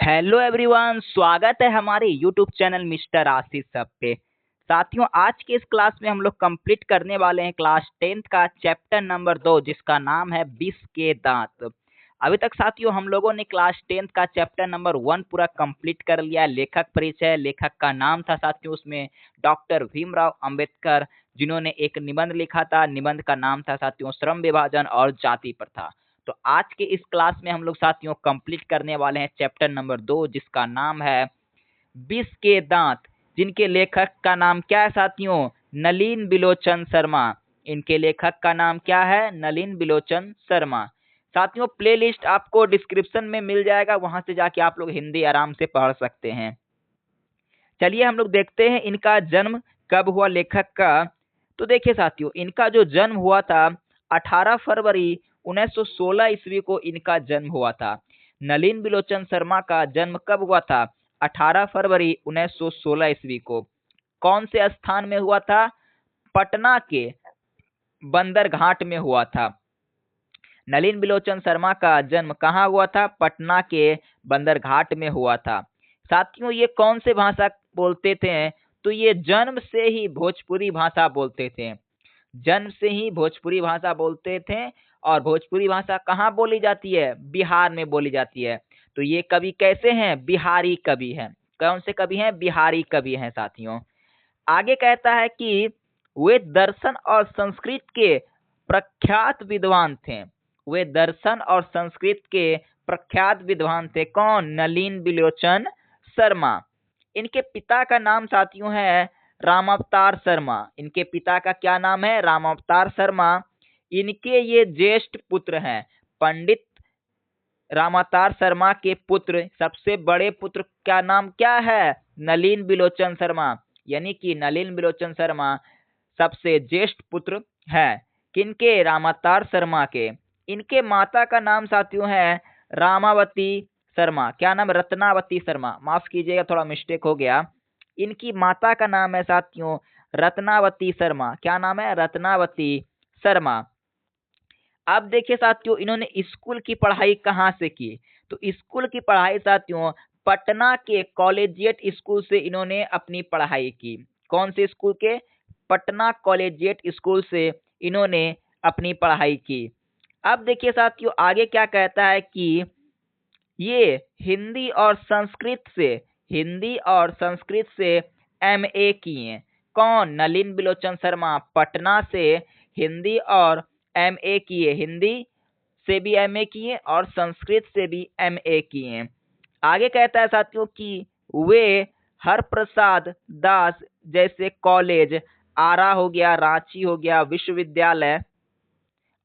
Hello everyone, स्वागत है हमारे यूट्यूब चैनल मिस्टर आशीष सब पे। साथियों, आज के इस क्लास में हम लोग कंप्लीट करने वाले हैं क्लास 10th का चैप्टर नंबर 2, जिसका नाम है विष के दांत। अभी तक साथियों हम लोगों ने क्लास 10th का चैप्टर नंबर 1 पूरा कंप्लीट कर लिया। लेखक परिचय, लेखक का नाम था साथियों उसमें डॉक्टर भीमराव अंबेडकर, जिन्होंने एक निबंध लिखा था। निबंध का नाम था साथियों श्रम विभाजन और जाति प्रथा। तो आज के इस क्लास में हम लोग साथियों कंप्लीट करने वाले हैं चैप्टर नंबर 2, जिसका नाम है विष के दांत, जिनके लेखक का नाम क्या है साथियों? नलिन बिलोचन शर्मा। इनके लेखक का नाम क्या है? नलिन बिलोचन शर्मा। साथियों, प्लेलिस्ट आपको डिस्क्रिप्शन में मिल जाएगा, वहां से जाके आप लोग हिंदी आराम से पढ़ सकते हैं। चलिए हम लोग देखते हैं इनका जन्म कब हुआ लेखक का। तो देखिए साथियों, इनका जो जन्म हुआ था 18 फरवरी 1916 ईस्वी को इनका जन्म हुआ था। नलिन बिलोचन शर्मा का जन्म कब हुआ था? 18 फरवरी 1916 ईस्वी को। कौन से स्थान में हुआ था? पटना के बंदरघाट में हुआ था। नलिन बिलोचन शर्मा का जन्म कहाँ हुआ था? पटना के बंदरघाट में हुआ था। साथियों, ये कौन से भाषा बोलते थे? तो ये जन्म से ही भोजपुरी भाषा बोलते थे। जन्म से ही भोजपुरी भाषा बोलते थे। और भोजपुरी भाषा कहाँ बोली जाती है? बिहार में बोली जाती है। तो ये कवि कैसे हैं? बिहारी कवि हैं। कौन से कवि हैं? बिहारी कवि हैं साथियों। आगे कहता है कि वे दर्शन और संस्कृत के प्रख्यात विद्वान थे। वे दर्शन और संस्कृत के प्रख्यात विद्वान थे। कौन? नलिन बिलोचन शर्मा। इनके पिता का नाम साथियों है रामावतार शर्मा। इनके पिता का क्या नाम है? रामावतार शर्मा। इनके ये ज्येष्ठ पुत्र हैं। पंडित रामावतार शर्मा के पुत्र, सबसे बड़े पुत्र का नाम क्या है? नलिन बिलोचन शर्मा। यानी कि नलिन बिलोचन शर्मा सबसे ज्येष्ठ पुत्र है। किनके? रामावतार शर्मा के। इनके माता का नाम साथियों है रामावती शर्मा। क्या नाम? रत्नावती शर्मा। माफ कीजिएगा, थोड़ा मिस्टेक हो गया। इनकी माता का नाम है साथियों रत्नावती शर्मा। क्या नाम है? रत्नावती शर्मा। अब देखिए साथियों, इन्होंने स्कूल की पढ़ाई कहाँ से की? तो स्कूल की पढ़ाई साथियों पटना के कॉलेजिएट स्कूल से इन्होंने अपनी पढ़ाई की। कौन से स्कूल के? पटना कॉलेजिएट स्कूल से इन्होंने अपनी पढ़ाई की। अब देखिए साथियों, आगे क्या कहता है कि ये हिंदी और संस्कृत से एमए किए। कौन? नलिन बिलोचन शर्मा पटना से हिंदी और एमए किए। हिंदी से भी एमए किए और संस्कृत से भी एमए किए। आगे कहता है साथियों कि वे हरप्रसाद दास जैसे कॉलेज, आरा हो गया, रांची हो गया, विश्वविद्यालय,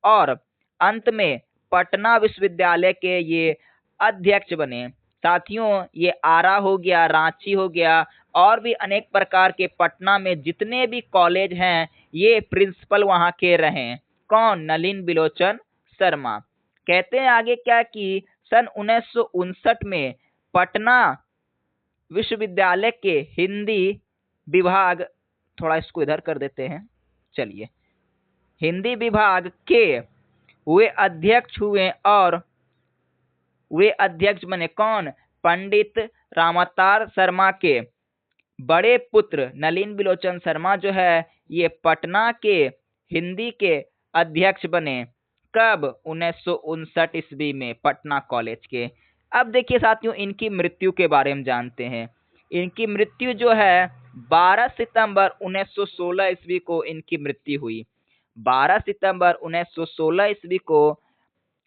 और अंत में पटना विश्वविद्यालय के ये अध्यक्ष बने। साथियों, ये आरा हो गया, रांची हो गया, और भी अनेक प्रकार के पटना में जितने भी कॉलेज हैं, ये प्रिंसिपल वहां के रहे। कौन? नलिन बिलोचन शर्मा। कहते हैं आगे क्या कि सन 1959 में पटना विश्वविद्यालय के हिंदी विभाग, थोड़ा इसको इधर कर देते हैं, चलिए, हिंदी विभाग के वे अध्यक्ष हुए और वे अध्यक्ष बने। कौन? पंडित रामावतार शर्मा के बड़े पुत्र नलिन बिलोचन शर्मा जो है ये पटना के हिंदी के अध्यक्ष बने। कब? 1959 ईस्वी में पटना कॉलेज के। अब देखिए साथियों, इनकी मृत्यु के बारे में जानते हैं। इनकी मृत्यु जो है 12 सितंबर 1916 ईस्वी को इनकी मृत्यु हुई। 12 सितंबर 1916 ईस्वी को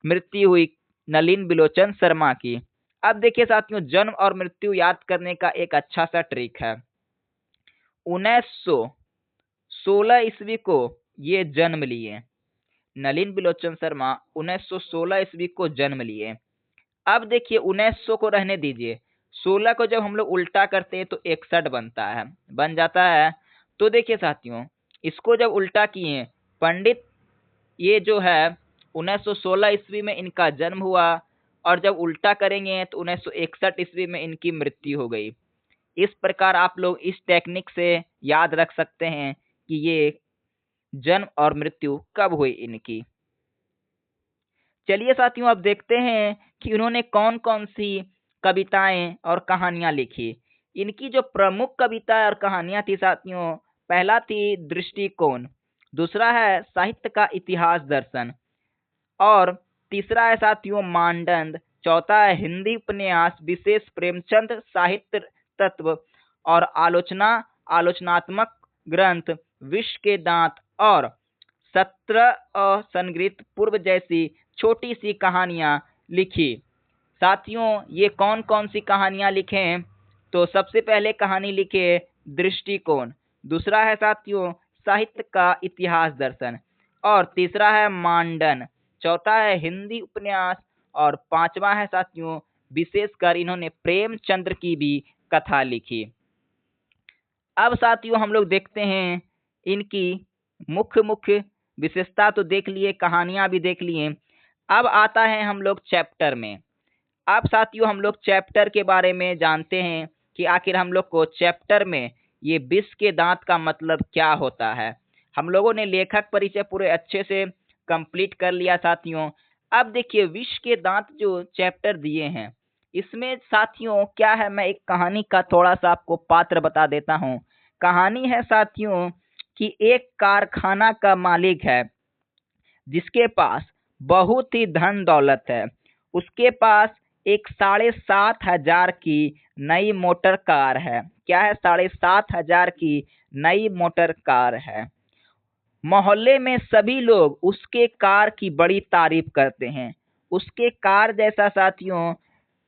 मृत्यु हुई नलिन बिलोचन शर्मा की। अब देखिए साथियों, जन्म और मृत्यु याद करने का एक अच्छा सा ट्रिक है। 1916 ईस्वी को ये जन्म लिए। नलिन बिलोचन शर्मा 1916 ईस्वी को जन्म लिए। अब देखिए 1900 को रहने दीजिए, 16 को जब हम लोग उल्टा करते हैं तो 61 बनता है, बन जाता है। तो देखिए साथियों, इसको जब उल्टा किए, पंडित ये जो है 1916 ईस्वी में इनका जन्म हुआ, और जब उल्टा करेंगे तो 1961 ईस्वी में इनकी मृत्यु हो गई। इस प्रकार आप लोग इस टेक्निक से याद रख सकते हैं कि ये जन्म और मृत्यु कब हुई इनकी। चलिए साथियों, अब देखते हैं कि उन्होंने कौन कौन सी कविताएं और कहानियां लिखी। इनकी जो प्रमुख कविताएं और कहानियां थी साथियों, पहला थी दृष्टिकोण, दूसरा है साहित्य का इतिहास दर्शन, और तीसरा है साथियों मानदंड, चौथा है हिंदी उपन्यास विशेष प्रेमचंद साहित्य तत्व, और आलोचनात्मक ग्रंथ विष के दांत, और 17 असंगृत पूर्व जैसी छोटी सी कहानियां लिखी। साथियों ये कौन कौन सी कहानियां लिखे हैं? तो सबसे पहले कहानी लिखे दृष्टिकोण, दूसरा है साथियों साहित्य का इतिहास दर्शन, और तीसरा है मानदंड, चौथा है हिंदी उपन्यास, और पांचवा है साथियों विशेषकर इन्होंने प्रेमचंद्र की भी कथा लिखी। अब साथियों हम लोग देखते हैं इनकी मुख्य विशेषता तो देख लिए, कहानियां भी देख लिए। अब आता है हम लोग चैप्टर में। अब साथियों हम लोग चैप्टर के बारे में जानते हैं कि आखिर हम लोग को चैप्टर में ये विष के दांत का मतलब क्या होता है। हम लोगों ने लेखक परिचय पूरे अच्छे से कंप्लीट कर लिया साथियों। अब देखिए विष के दांत जो चैप्टर दिए हैं, इसमें साथियों क्या है, मैं एक कहानी का थोड़ा सा आपको पात्र बता देता हूँ। कहानी है साथियों कि एक कारखाना का मालिक है जिसके पास बहुत ही धन दौलत है। उसके पास एक 7,500 की नई मोटर कार है। क्या है? 7,500 की नई मोटर कार है। मोहल्ले में सभी लोग उसके कार की बड़ी तारीफ करते हैं। उसके कार जैसा साथियों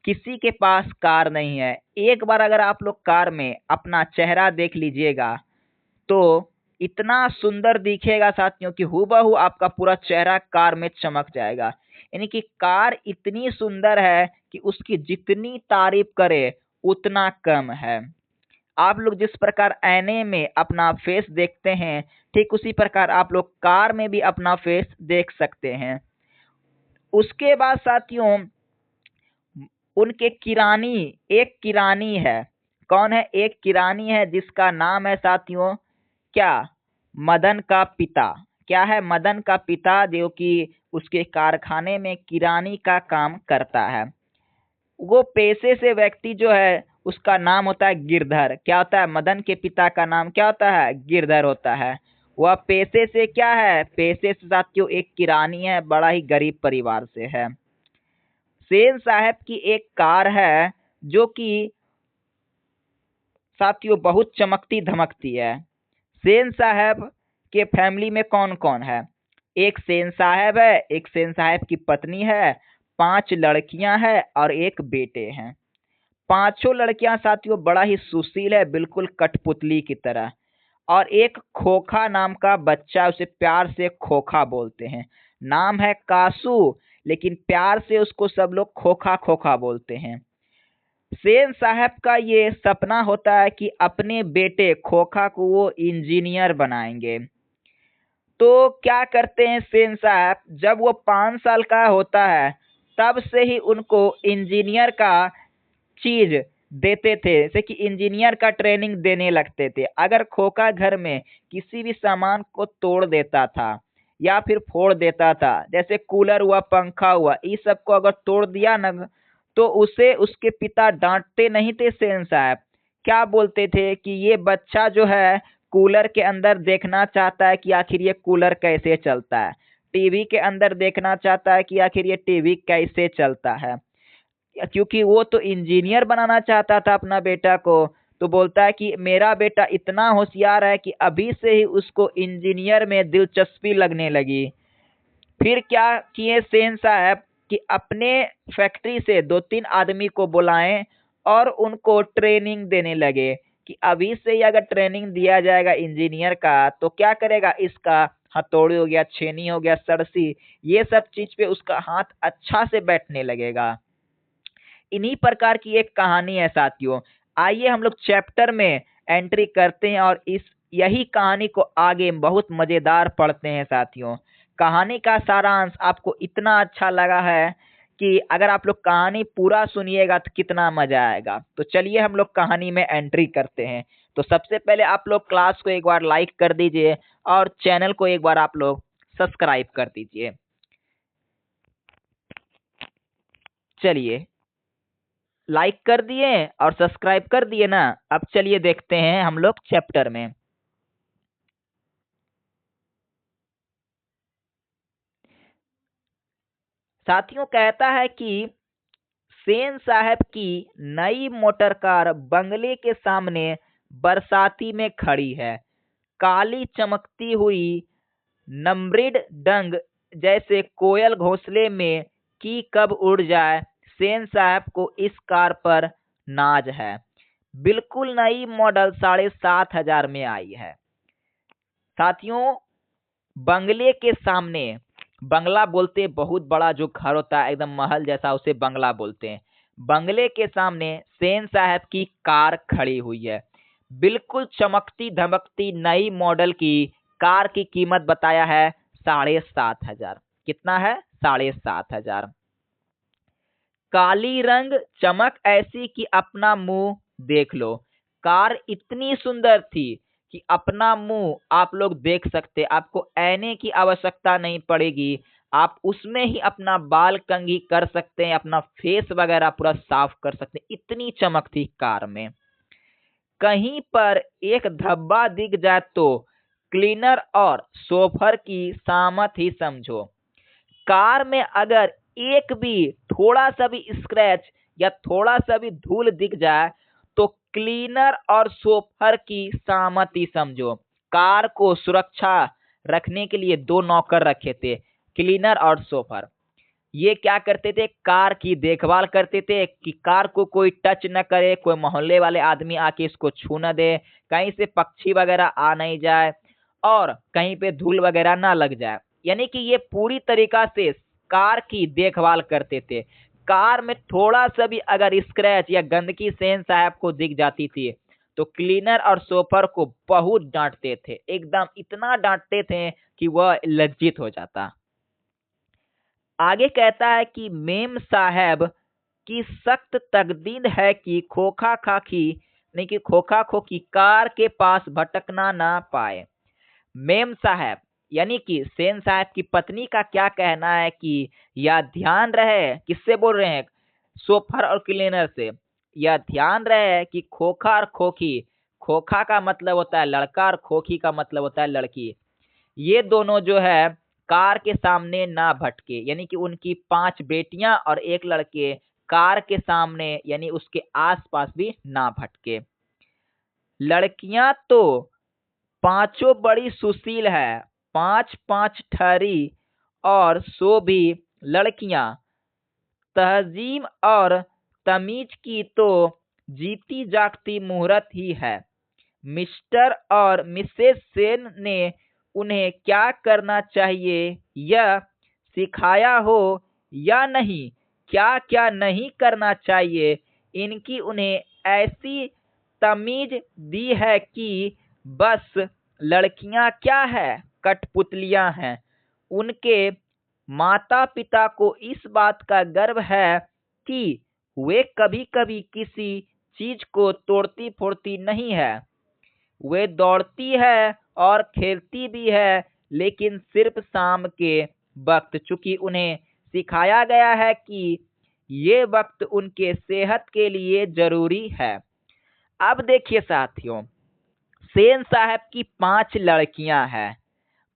किसी के पास कार नहीं है। एक बार अगर आप लोग कार में अपना चेहरा देख लीजिएगा तो इतना सुंदर दिखेगा साथियों कि हूबहू आपका पूरा चेहरा कार में चमक जाएगा। यानी कि कार इतनी सुंदर है कि उसकी जितनी तारीफ करे उतना कम है। आप लोग जिस प्रकार आईने में अपना फेस देखते हैं, ठीक उसी प्रकार आप लोग कार में भी अपना फेस देख सकते हैं। उसके बाद साथियों उनके एक किरानी है। कौन है? एक किरानी है जिसका नाम है साथियों क्या? मदन का पिता। क्या है? मदन का पिता, जो कि उसके कारखाने में किरानी का काम करता है। वो पेशे से व्यक्ति जो है उसका नाम होता है गिरधर। क्या होता है? मदन के पिता का नाम क्या होता है? गिरधर होता है। वह पेशे से क्या है? पेशे से साथियों एक किरानी है, बड़ा ही गरीब परिवार से है। सेन साहब की एक कार है जो कि साथियों बहुत चमकती धमकती है। सेन साहब के फैमिली में कौन कौन है? एक सेन साहब है, एक सेन साहब की पत्नी है, 5 लड़कियां हैं और एक बेटे हैं। पांचों लड़कियां साथियों बड़ा ही सुशील है, बिल्कुल कठपुतली की तरह। और एक खोखा नाम का बच्चा, उसे प्यार से खोखा बोलते हैं। नाम है कासू, लेकिन प्यार से उसको सब लोग खोखा खोखा बोलते हैं। सेन साहब का ये सपना होता है कि अपने बेटे खोखा को वो इंजीनियर बनाएंगे। तो क्या करते हैं सेन साहब, जब वो 5 साल का होता है तब से ही उनको इंजीनियर का चीज देते थे, जैसे कि इंजीनियर का ट्रेनिंग देने लगते थे। अगर खोखा घर में किसी भी सामान को तोड़ देता था या फिर फोड़ देता था, जैसे कूलर हुआ, पंखा हुआ, इस सब को अगर तोड़ दिया न, तो उसे उसके पिता डांटते नहीं थे सेन साहब। क्या बोलते थे कि ये बच्चा जो है कूलर के अंदर देखना चाहता है कि आखिर ये कूलर कैसे चलता है, टीवी के अंदर देखना चाहता है कि आखिर ये टीवी कैसे चलता है। क्योंकि वो तो इंजीनियर बनाना चाहता था अपना बेटा को, तो बोलता है कि मेरा बेटा इतना होशियार है कि अभी से ही उसको इंजीनियर में दिलचस्पी लगने लगी। फिर क्या किए सेन साहब कि अपने फैक्ट्री से 2-3 आदमी को बुलाएं और उनको ट्रेनिंग देने लगे कि अभी से ही अगर ट्रेनिंग दिया जाएगा इंजीनियर का तो क्या करेगा, इसका हथौड़ी हो गया, छेनी हो गया, सरसी, ये सब चीज पे उसका हाथ अच्छा से बैठने लगेगा। इन्हीं प्रकार की एक कहानी है साथियों। आइए हम लोग चैप्टर में एंट्री करते हैं और इस यही कहानी को आगे बहुत मजेदार पढ़ते हैं साथियों। कहानी का सारांश आपको इतना अच्छा लगा है कि अगर आप लोग कहानी पूरा सुनिएगा तो कितना मजा आएगा। तो चलिए हम लोग कहानी में एंट्री करते हैं। तो सबसे पहले आप लोग क्लास को एक बार लाइक कर दीजिए और चैनल को एक बार आप लोग सब्सक्राइब कर दीजिए। चलिए लाइक कर दिए और सब्सक्राइब कर दिए ना। अब चलिए देखते हैं हम लोग चैप्टर में। साथियों कहता है कि सेन साहब की नई मोटर कार बंगले के सामने बरसाती में खड़ी है। काली चमकती हुई नम्रिड डंग जैसे कोयल घोंसले में कि कब उड़ जाए। सेन साहब को इस कार पर नाज है। बिल्कुल नई मॉडल 7,500 में आई है। साथियों बंगले के सामने, बंगला बोलते बहुत बड़ा जो घर होता है एकदम महल जैसा, उसे बंगला बोलते हैं। बंगले के सामने सेन साहब की कार खड़ी हुई है। बिल्कुल चमकती धमकती नई मॉडल की कार की कीमत बताया है 7,500। कितना है? 7,500। काली रंग चमक ऐसी कि अपना मुंह देख लो। कार इतनी सुंदर थी कि अपना मुंह आप लोग देख सकते। आपको ऐने की आवश्यकता नहीं पड़ेगी। आप उसमें ही अपना बाल कंघी कर सकते हैं, अपना फेस वगैरह पूरा साफ कर सकते हैं। इतनी चमक थी कार में। कहीं पर एक धब्बा दिख जाए तो क्लीनर और सोफर की सामत ही समझो। कार में अगर एक भी थोड़ा सा भी स्क्रैच या थोड़ा सा भी धूल दिख जाए तो क्लीनर और सोफर की सहमति समझो। कार को सुरक्षा रखने के लिए 2 नौकर रखे थे, क्लीनर और सोफर। ये क्या करते थे? कार की देखभाल करते थे कि कार को कोई टच न करे, कोई मोहल्ले वाले आदमी आके इसको छू न दे, कहीं से पक्षी वगैरह आ नहीं जाए और कहीं पे धूल वगैरह ना लग जाए। यानी कि ये पूरी तरीका से कार की देखभाल करते थे। कार में थोड़ा सा भी अगर स्क्रैच या गंदगी सेन साहब को दिख जाती थी तो क्लीनर और सोफर को बहुत डांटते थे। एकदम इतना डांटते थे कि वह लज्जित हो जाता। आगे कहता है कि मेम साहब की सख्त तकदीर है कि खोखा खाकी नहीं कि खोखा खोखी कार के पास भटकना ना पाए। मेम साहब यानी कि सेन साहब की पत्नी का क्या कहना है कि यह ध्यान रहे, किससे बोल रहे हैं? सोफर और क्लीनर से। यह ध्यान रहे कि खोखा और खोखी, खोखा का मतलब होता है लड़का और खोखी का मतलब होता है लड़की, ये दोनों जो है कार के सामने ना भटके। यानी कि उनकी 5 बेटियां और 1 लड़के कार के सामने यानी उसके आसपास भी ना भटके। लड़कियां तो पांचों बड़ी सुशील है, 5-5 ठहरी और सो भी लड़कियां तहजीब और तमीज की तो जीती जागती मुहूर्त ही है। मिस्टर और मिसेस सेन ने उन्हें क्या करना चाहिए यह सिखाया हो या नहीं, क्या क्या नहीं करना चाहिए, इनकी उन्हें ऐसी तमीज दी है कि बस लड़कियां क्या है, कठपुतलियां हैं। उनके माता पिता को इस बात का गर्व है कि वे कभी कभी किसी चीज को तोड़ती फोड़ती नहीं है। वे दौड़ती है और खेलती भी है, लेकिन सिर्फ शाम के वक्त, चूंकि उन्हें सिखाया गया है कि ये वक्त उनके सेहत के लिए जरूरी है। अब देखिए साथियों, सेन साहब की 5 लड़कियां हैं,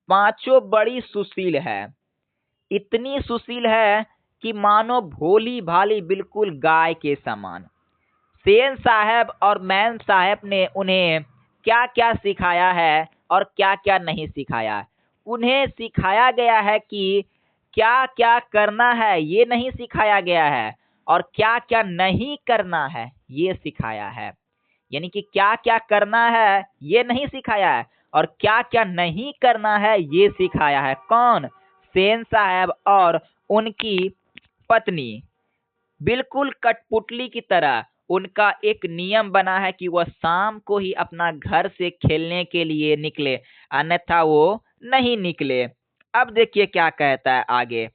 पांचों बड़ी सुशील है। इतनी सुशील है कि मानो भोली भाली बिल्कुल गाय के समान। सेन साहब और मैम साहब ने उन्हें क्या क्या सिखाया है और क्या क्या नहीं सिखाया है। उन्हें सिखाया गया है कि क्या क्या करना है, ये नहीं सिखाया गया है, और क्या क्या नहीं करना है ये सिखाया है। यानी कि क्या क्या करना है ये नहीं सिखाया है और क्या क्या नहीं करना है ये सिखाया है। कौन? सेन साहब और उनकी पत्नी। बिल्कुल कठपुतली की तरह उनका एक नियम बना है कि वह शाम को ही अपना घर से खेलने के लिए निकले, अन्यथा वो नहीं निकले। अब देखिए क्या कहता है आगे।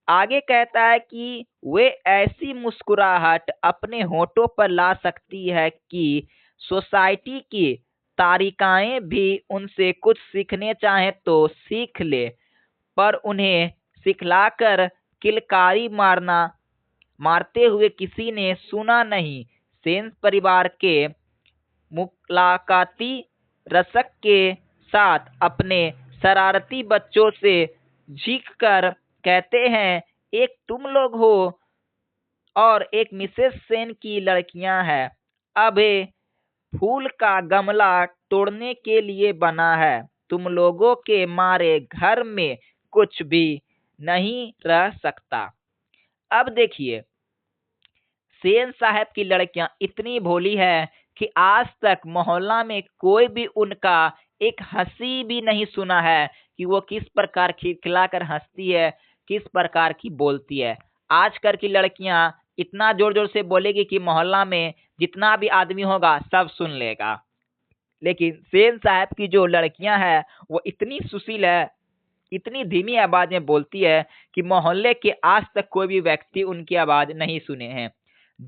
आगे कहता है कि वे ऐसी मुस्कुराहट अपने होठों पर ला सकती है कि सोसाइटी की तारिकाएं भी उनसे कुछ सीखने चाहे तो सीख ले, पर उन्हें सिखलाकर किलकारी मारना मारते हुए किसी ने सुना नहीं। सेन परिवार के मुलाकाती रसक के साथ अपने शरारती बच्चों से झींक कर कहते हैं, एक तुम लोग हो और एक मिसेस सेन की लड़कियां हैं। अब ये फूल का गमला तोड़ने के लिए बना है। तुम लोगों के मारे घर में कुछ भी नहीं रह सकता। अब देखिए, सेन साहब की लड़कियां इतनी भोली है कि आज तक मोहल्ला में कोई भी उनका एक हंसी भी नहीं सुना है कि वो किस प्रकार खिलखिलाकर हंसती है, किस प्रकार की बोलती है। आजकल की लड़कियां इतना जोर जोर से बोलेगी कि मोहल्ला में जितना भी आदमी होगा सब सुन लेगा। लेकिन सेन साहब की जो लड़कियां हैं वो इतनी सुशील है, इतनी धीमी आवाज में बोलती है कि मोहल्ले के आज तक कोई भी व्यक्ति उनकी आवाज नहीं सुने हैं।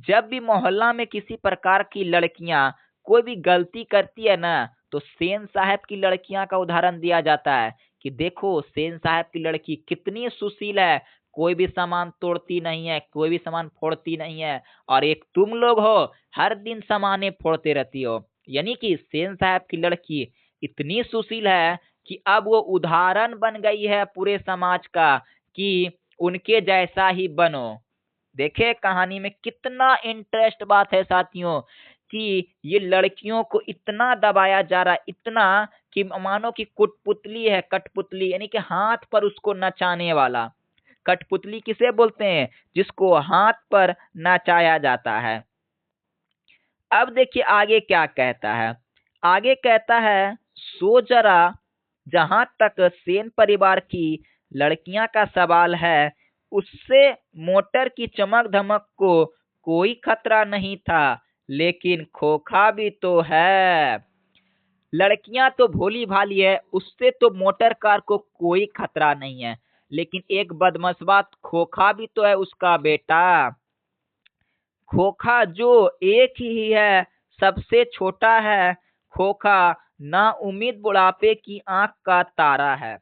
जब भी मोहल्ला में किसी प्रकार की लड़कियां कोई भी गलती करती है ना, तो सेन साहब की लड़कियां का उदाहरण दिया जाता है कि देखो सेन साहब की लड़की कितनी सुशील है, कोई भी सामान तोड़ती नहीं है, कोई भी सामान फोड़ती नहीं है। और एक तुम लोग हो, हर दिन सामाने फोड़ते रहती हो। यानी कि सेन साहब की लड़की इतनी सुशील है कि अब वो उदाहरण बन गई है पूरे समाज का कि उनके जैसा ही बनो। देखे कहानी में कितना इंटरेस्ट बात है साथियों, कि ये लड़कियों को इतना दबाया जा रहा है, इतना कि मानो कि कुटपुतली है, कठपुतली, यानी कि हाथ पर उसको नचाने वाला। कठपुतली किसे बोलते हैं? जिसको हाथ पर नचाया जाता है। अब देखिए आगे क्या कहता है। आगे कहता है, सो जरा, जहां तक सेन परिवार की लड़कियां का सवाल है, उससे मोटर की चमक धमक को कोई खतरा नहीं था, लेकिन खोखा भी तो है। लड़कियां तो भोली भाली है, उससे तो मोटर कार को कोई खतरा नहीं है, लेकिन एक बदमस्बा खोखा भी तो है उसका बेटा। खोखा जो एक ही है, सबसे छोटा है। खोखा ना उम्मीद बुढ़ापे की आंख का तारा है।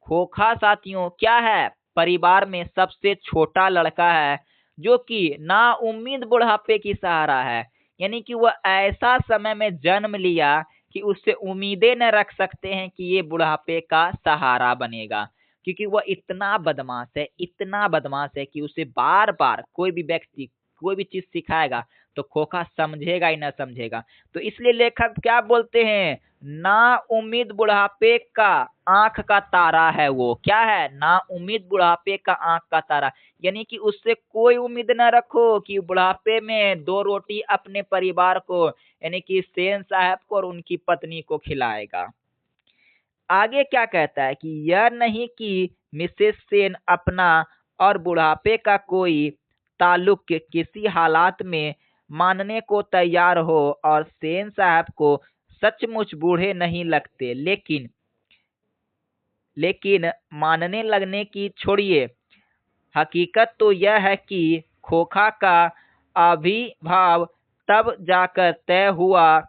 खोखा साथियों क्या है? परिवार में सबसे छोटा लड़का है, जो कि ना उम्मीद बुढ़ापे की सहारा है। यानी कि वह ऐसा समय में जन्म लिया कि उससे उम्मीदें न रख सकते हैं कि ये बुढ़ापे का सहारा बनेगा, क्योंकि वह इतना बदमाश है, इतना बदमाश है कि उसे बार बार कोई भी व्यक्ति कोई भी चीज सिखाएगा तो खोखा समझेगा ही ना समझेगा। तो इसलिए लेखक क्या बोलते हैं, ना उम्मीद बुढ़ापे का आंख का तारा है। वो क्या है? ना उम्मीद बुढ़ापे का आंख का तारा। यानी कि उससे कोई उम्मीद न रखो कि बुढ़ापे में 2 रोटी अपने परिवार को, यानी कि सेन साहब को और उनकी पत्नी को खिलाएगा। आगे क्या कहता है कि यह नहीं कि मिसेस सेन अपना और बुढ़ापे का कोई ताल्लुक किसी हालात में मानने को तैयार हो, और सेन साहब को सचमुच बूढ़े नहीं लगते, लेकिन मानने लगने की छोड़िए। हकीकत तो यह है कि खोखा का आविर्भाव तब जाकर तय हुआ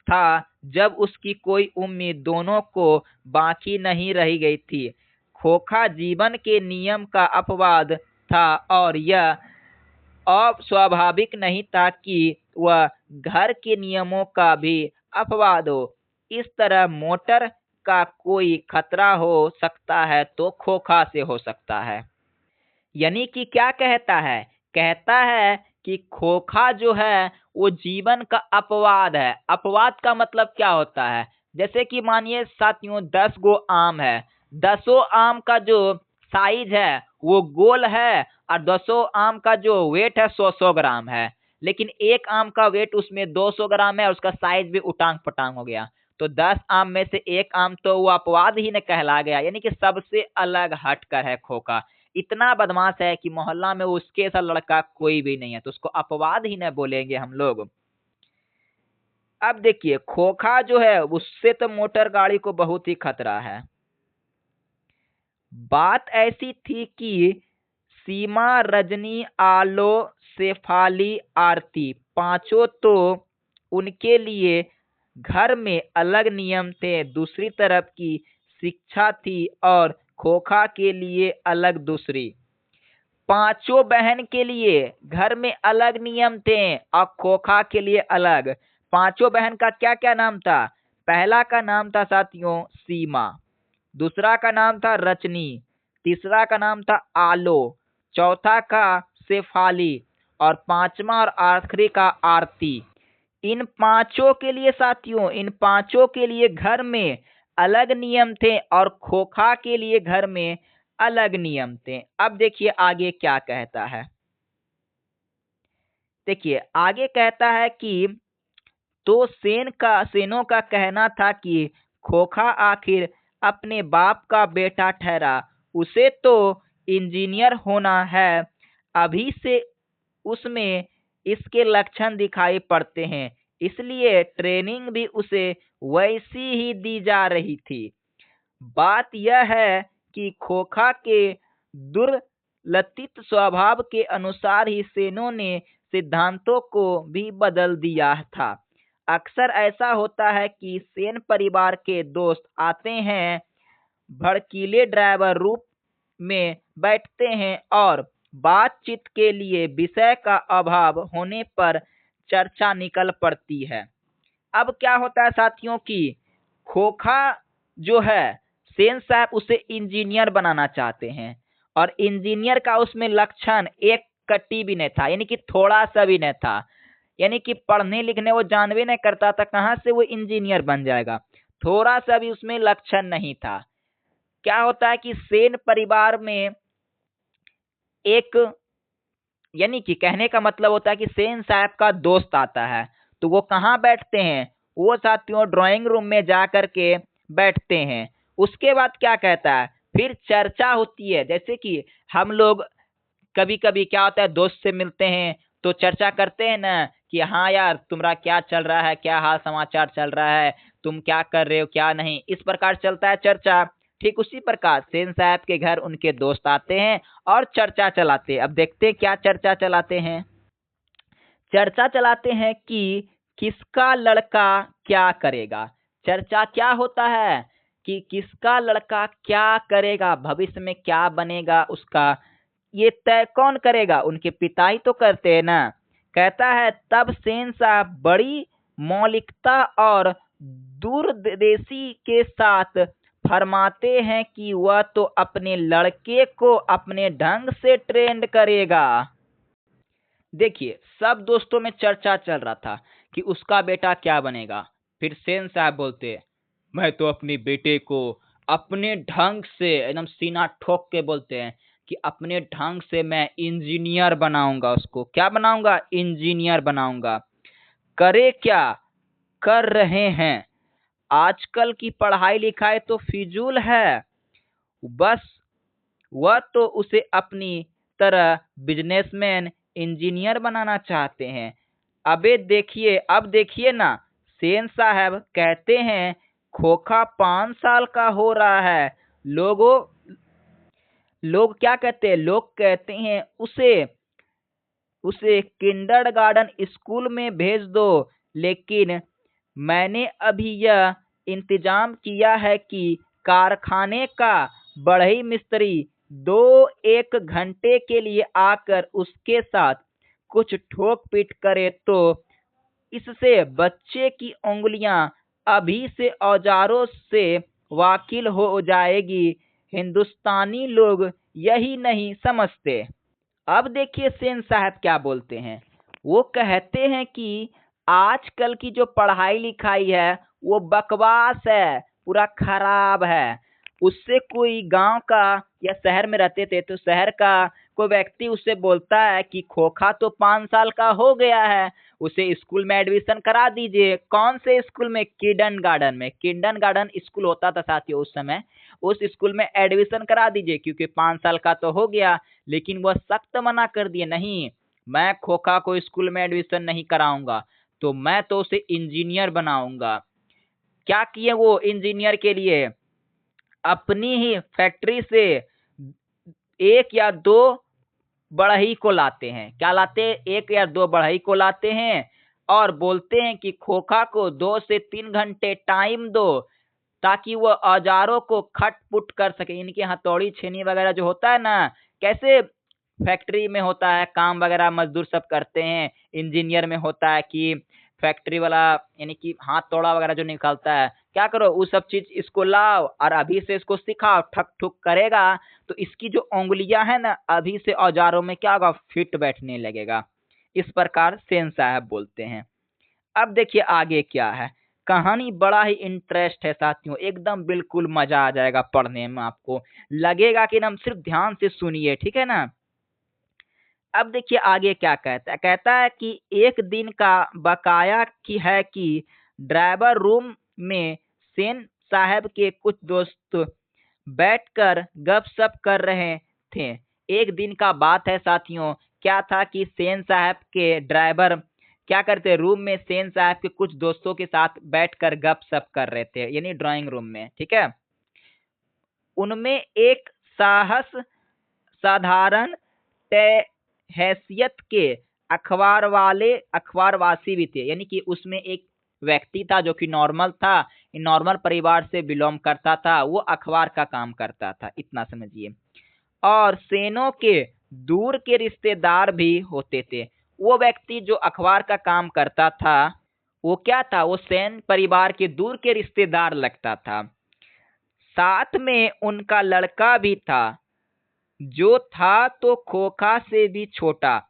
था जब उसकी कोई उम्मीद दोनों को बाकी नहीं रह गई थी। खोखा जीवन के नियम का अपवाद था, और यह अस्वाभाविक नहीं था कि वह घर के नियमों का भी अपवाद हो। इस तरह मोटर का कोई खतरा हो सकता है तो खोखा से हो सकता है। यानी कि क्या कहता है? कहता है कि खोखा जो है वो जीवन का अपवाद है। अपवाद का मतलब क्या होता है? जैसे कि मानिए साथियों 10 गो आम है, 10 आम का जो साइज है वो गोल है, और 10 आम का जो वेट है 100 ग्राम है। लेकिन एक आम का वेट उसमें 200 ग्राम है और उसका साइज भी उटांग पटांग हो गया। तो 10 आम में से एक आम तो वो अपवाद ही न कहला गया, यानी कि सबसे अलग हटकर है खोखा। इतना बदमाश है कि मोहल्ला में उसके सा लड़का कोई भी नहीं है, तो उसको अपवाद ही न बोलेंगे हम लोग। अब देखिए खोखा जो है उससे तो मोटर गाड़ी को बहुत ही खतरा है। बात ऐसी थी कि सीमा, रजनी, आलो, शेफाली, आरती, पांचों तो उनके लिए घर में अलग नियम थे, दूसरी तरफ की शिक्षा थी, और खोखा के लिए अलग दूसरी। पांचों बहन के लिए घर में अलग नियम थे और खोखा के लिए अलग। पांचों बहन का क्या क्या नाम था? पहला का नाम था साथियों सीमा, दूसरा का नाम था रचनी, तीसरा का नाम था आलो, चौथा का शेफाली और पांचवा और आखिरी का आरती। इन पांचों के लिए साथियों, इन पांचों के लिए घर में अलग नियम थे और खोखा के लिए घर में अलग नियम थे। अब देखिए आगे क्या कहता है। देखिए आगे कहता है कि तो सेनों का कहना था कि खोखा आखिर अपने बाप का बेटा ठहरा, उसे तो इंजीनियर होना है, अभी से उसमें इसके लक्षण दिखाई पड़ते हैं, इसलिए ट्रेनिंग भी उसे वैसी ही दी जा रही थी। बात यह है कि खोखा के दुर्लतित स्वभाव के अनुसार ही सेनों ने सिद्धांतों को भी बदल दिया था। अक्सर ऐसा होता है कि सेन परिवार के दोस्त आते हैं, भड़कीले ड्राइवर रूप में बैठते हैं और बातचीत के लिए विषय का अभाव होने पर चर्चा निकल पड़ती है। अब क्या होता है साथियों कि खोखा जो है, सेन साहब उसे इंजीनियर बनाना चाहते हैं और इंजीनियर का उसमें लक्षण एक कट्टी भी नहीं था, यानी कि थोड़ा सा भी नहीं था। यानी कि पढ़ने लिखने वो जानवे नहीं करता था, कहाँ से वो इंजीनियर बन जाएगा। थोड़ा सा भी उसमें लक्षण नहीं था। क्या होता है कि सेन परिवार में एक, यानी कि कहने का मतलब होता है कि सेन साहब का दोस्त आता है तो वो कहाँ बैठते हैं? वो साथियों ड्राइंग रूम में जा कर के बैठते हैं। उसके बाद क्या कहता है, फिर चर्चा होती है। जैसे कि हम लोग कभी कभी क्या होता है, दोस्त से मिलते हैं तो चर्चा करते हैं ना कि हाँ यार तुम्हारा क्या चल रहा है, क्या हाल समाचार चल रहा है, तुम क्या कर रहे हो क्या नहीं, इस प्रकार चलता है चर्चा। ठीक उसी प्रकार सेन साहब के घर उनके दोस्त आते हैं और चर्चा चलाते हैं। अब देखते हैं क्या चर्चा चलाते हैं। चर्चा चलाते हैं कि किसका लड़का क्या करेगा। चर्चा क्या होता है कि किसका लड़का क्या करेगा, भविष्य में क्या बनेगा उसका, ये तय कौन करेगा? उनके पिता ही तो करते हैं ना। कहता है तब सेन साहब बड़ी मौलिकता और दूरदर्शी के साथ फरमाते हैं कि वह तो अपने लड़के को अपने ढंग से ट्रेंड करेगा। देखिए सब दोस्तों में चर्चा चल रहा था कि उसका बेटा क्या बनेगा। फिर सेन साहब बोलते, मैं तो अपने बेटे को अपने ढंग से, एकदम सीना ठोक के बोलते हैं कि अपने ढंग से मैं इंजीनियर बनाऊंगा। उसको क्या बनाऊंगा? इंजीनियर बनाऊंगा। करे क्या? कर रहे हैं। आजकल की पढ़ाई लिखाई तो फिजूल है, बस वह तो उसे अपनी तरह बिजनेसमैन इंजीनियर बनाना चाहते हैं। अब देखिए ना, सेन साहब कहते हैं खोखा 5 साल का हो रहा है। लोग क्या कहते हैं? लोग कहते हैं उसे उसे किंडरगार्टन स्कूल में भेज दो, लेकिन मैंने अभी यह इंतजाम किया है कि कारखाने का बढ़ई मिस्त्री 2-1 घंटे के लिए आकर उसके साथ कुछ ठोक पीट करे तो इससे बच्चे की उंगलियां अभी से औजारों से वाकिल हो जाएगी। हिंदुस्तानी लोग यही नहीं समझते। अब देखिए सेन साहब क्या बोलते हैं। वो कहते हैं कि आजकल की जो पढ़ाई लिखाई है वो बकवास है, पूरा खराब है। उससे कोई गांव का या शहर में रहते थे तो शहर का कोई व्यक्ति उससे बोलता है कि खोखा तो 5 साल का हो गया है, उसे स्कूल में एडमिशन करा दीजिए। कौन से स्कूल में? किंडरगार्टन में। किंडरगार्टन स्कूल होता था साथियों उस समय। उस स्कूल में एडमिशन करा दीजिए क्योंकि 5 साल का तो हो गया। लेकिन वह सख्त मना कर दिए, नहीं मैं खोखा को स्कूल में एडमिशन नहीं कराऊंगा, तो मैं तो उसे इंजीनियर बनाऊंगा। क्या किए वो इंजीनियर के लिए? अपनी ही फैक्ट्री से 1 या 2 बढ़ई को लाते हैं। क्या लाते हैं? 1 या 2 बढ़ई को लाते हैं और बोलते हैं कि खोखा को 2 से 3 घंटे टाइम दो ताकि वह औजारों को खटपुट कर सके। इनके हथौड़ी छेनी वगैरह जो होता है ना, कैसे फैक्ट्री में होता है काम वगैरह मजदूर सब करते हैं, इंजीनियर में होता है कि फैक्ट्री वाला यानी कि हाथ तोड़ा वगैरह जो निकालता है, क्या करो वो सब चीज इसको लाओ और अभी से इसको सिखाओ, ठक ठुक करेगा तो इसकी जो उंगलियां है ना अभी से औजारों में क्या होगा, फिट बैठने लगेगा। इस प्रकार सेन साहब बोलते हैं। अब देखिए आगे क्या है, कहानी बड़ा ही इंटरेस्ट है साथियों, एकदम बिल्कुल मजा आ जाएगा पढ़ने में, आपको लगेगा कि ना सिर्फ ध्यान से सुनिए, ठीक है ना। अब देखिए आगे क्या कहता है कि एक दिन का बकाया की है कि ड्राइवर रूम में सेन साहब के कुछ दोस्त बैठकर गपशप कर रहे थे। एक दिन का बात है साथियों, क्या था कि सेन साहब के ड्राइवर क्या करते, रूम में सेन साहब के कुछ दोस्तों के साथ बैठकर गपशप कर रहे थे, यानी ड्राइंग रूम में, ठीक है। उनमें एक साहस साधारण हैसियत के अखबारवासी भी थे, यानी कि उसमें एक व्यक्ति था जो कि नॉर्मल था, नॉर्मल परिवार से बिलोंग करता था, वो अखबार का काम करता था, इतना समझिए। और सेनों के दूर के रिश्तेदार भी होते थे। वो व्यक्ति जो अखबार का काम करता था वो क्या था, वो सेन परिवार के दूर के रिश्तेदार लगता था। साथ में उनका लड़का भी था, जो था तो खोखा से भी छोटा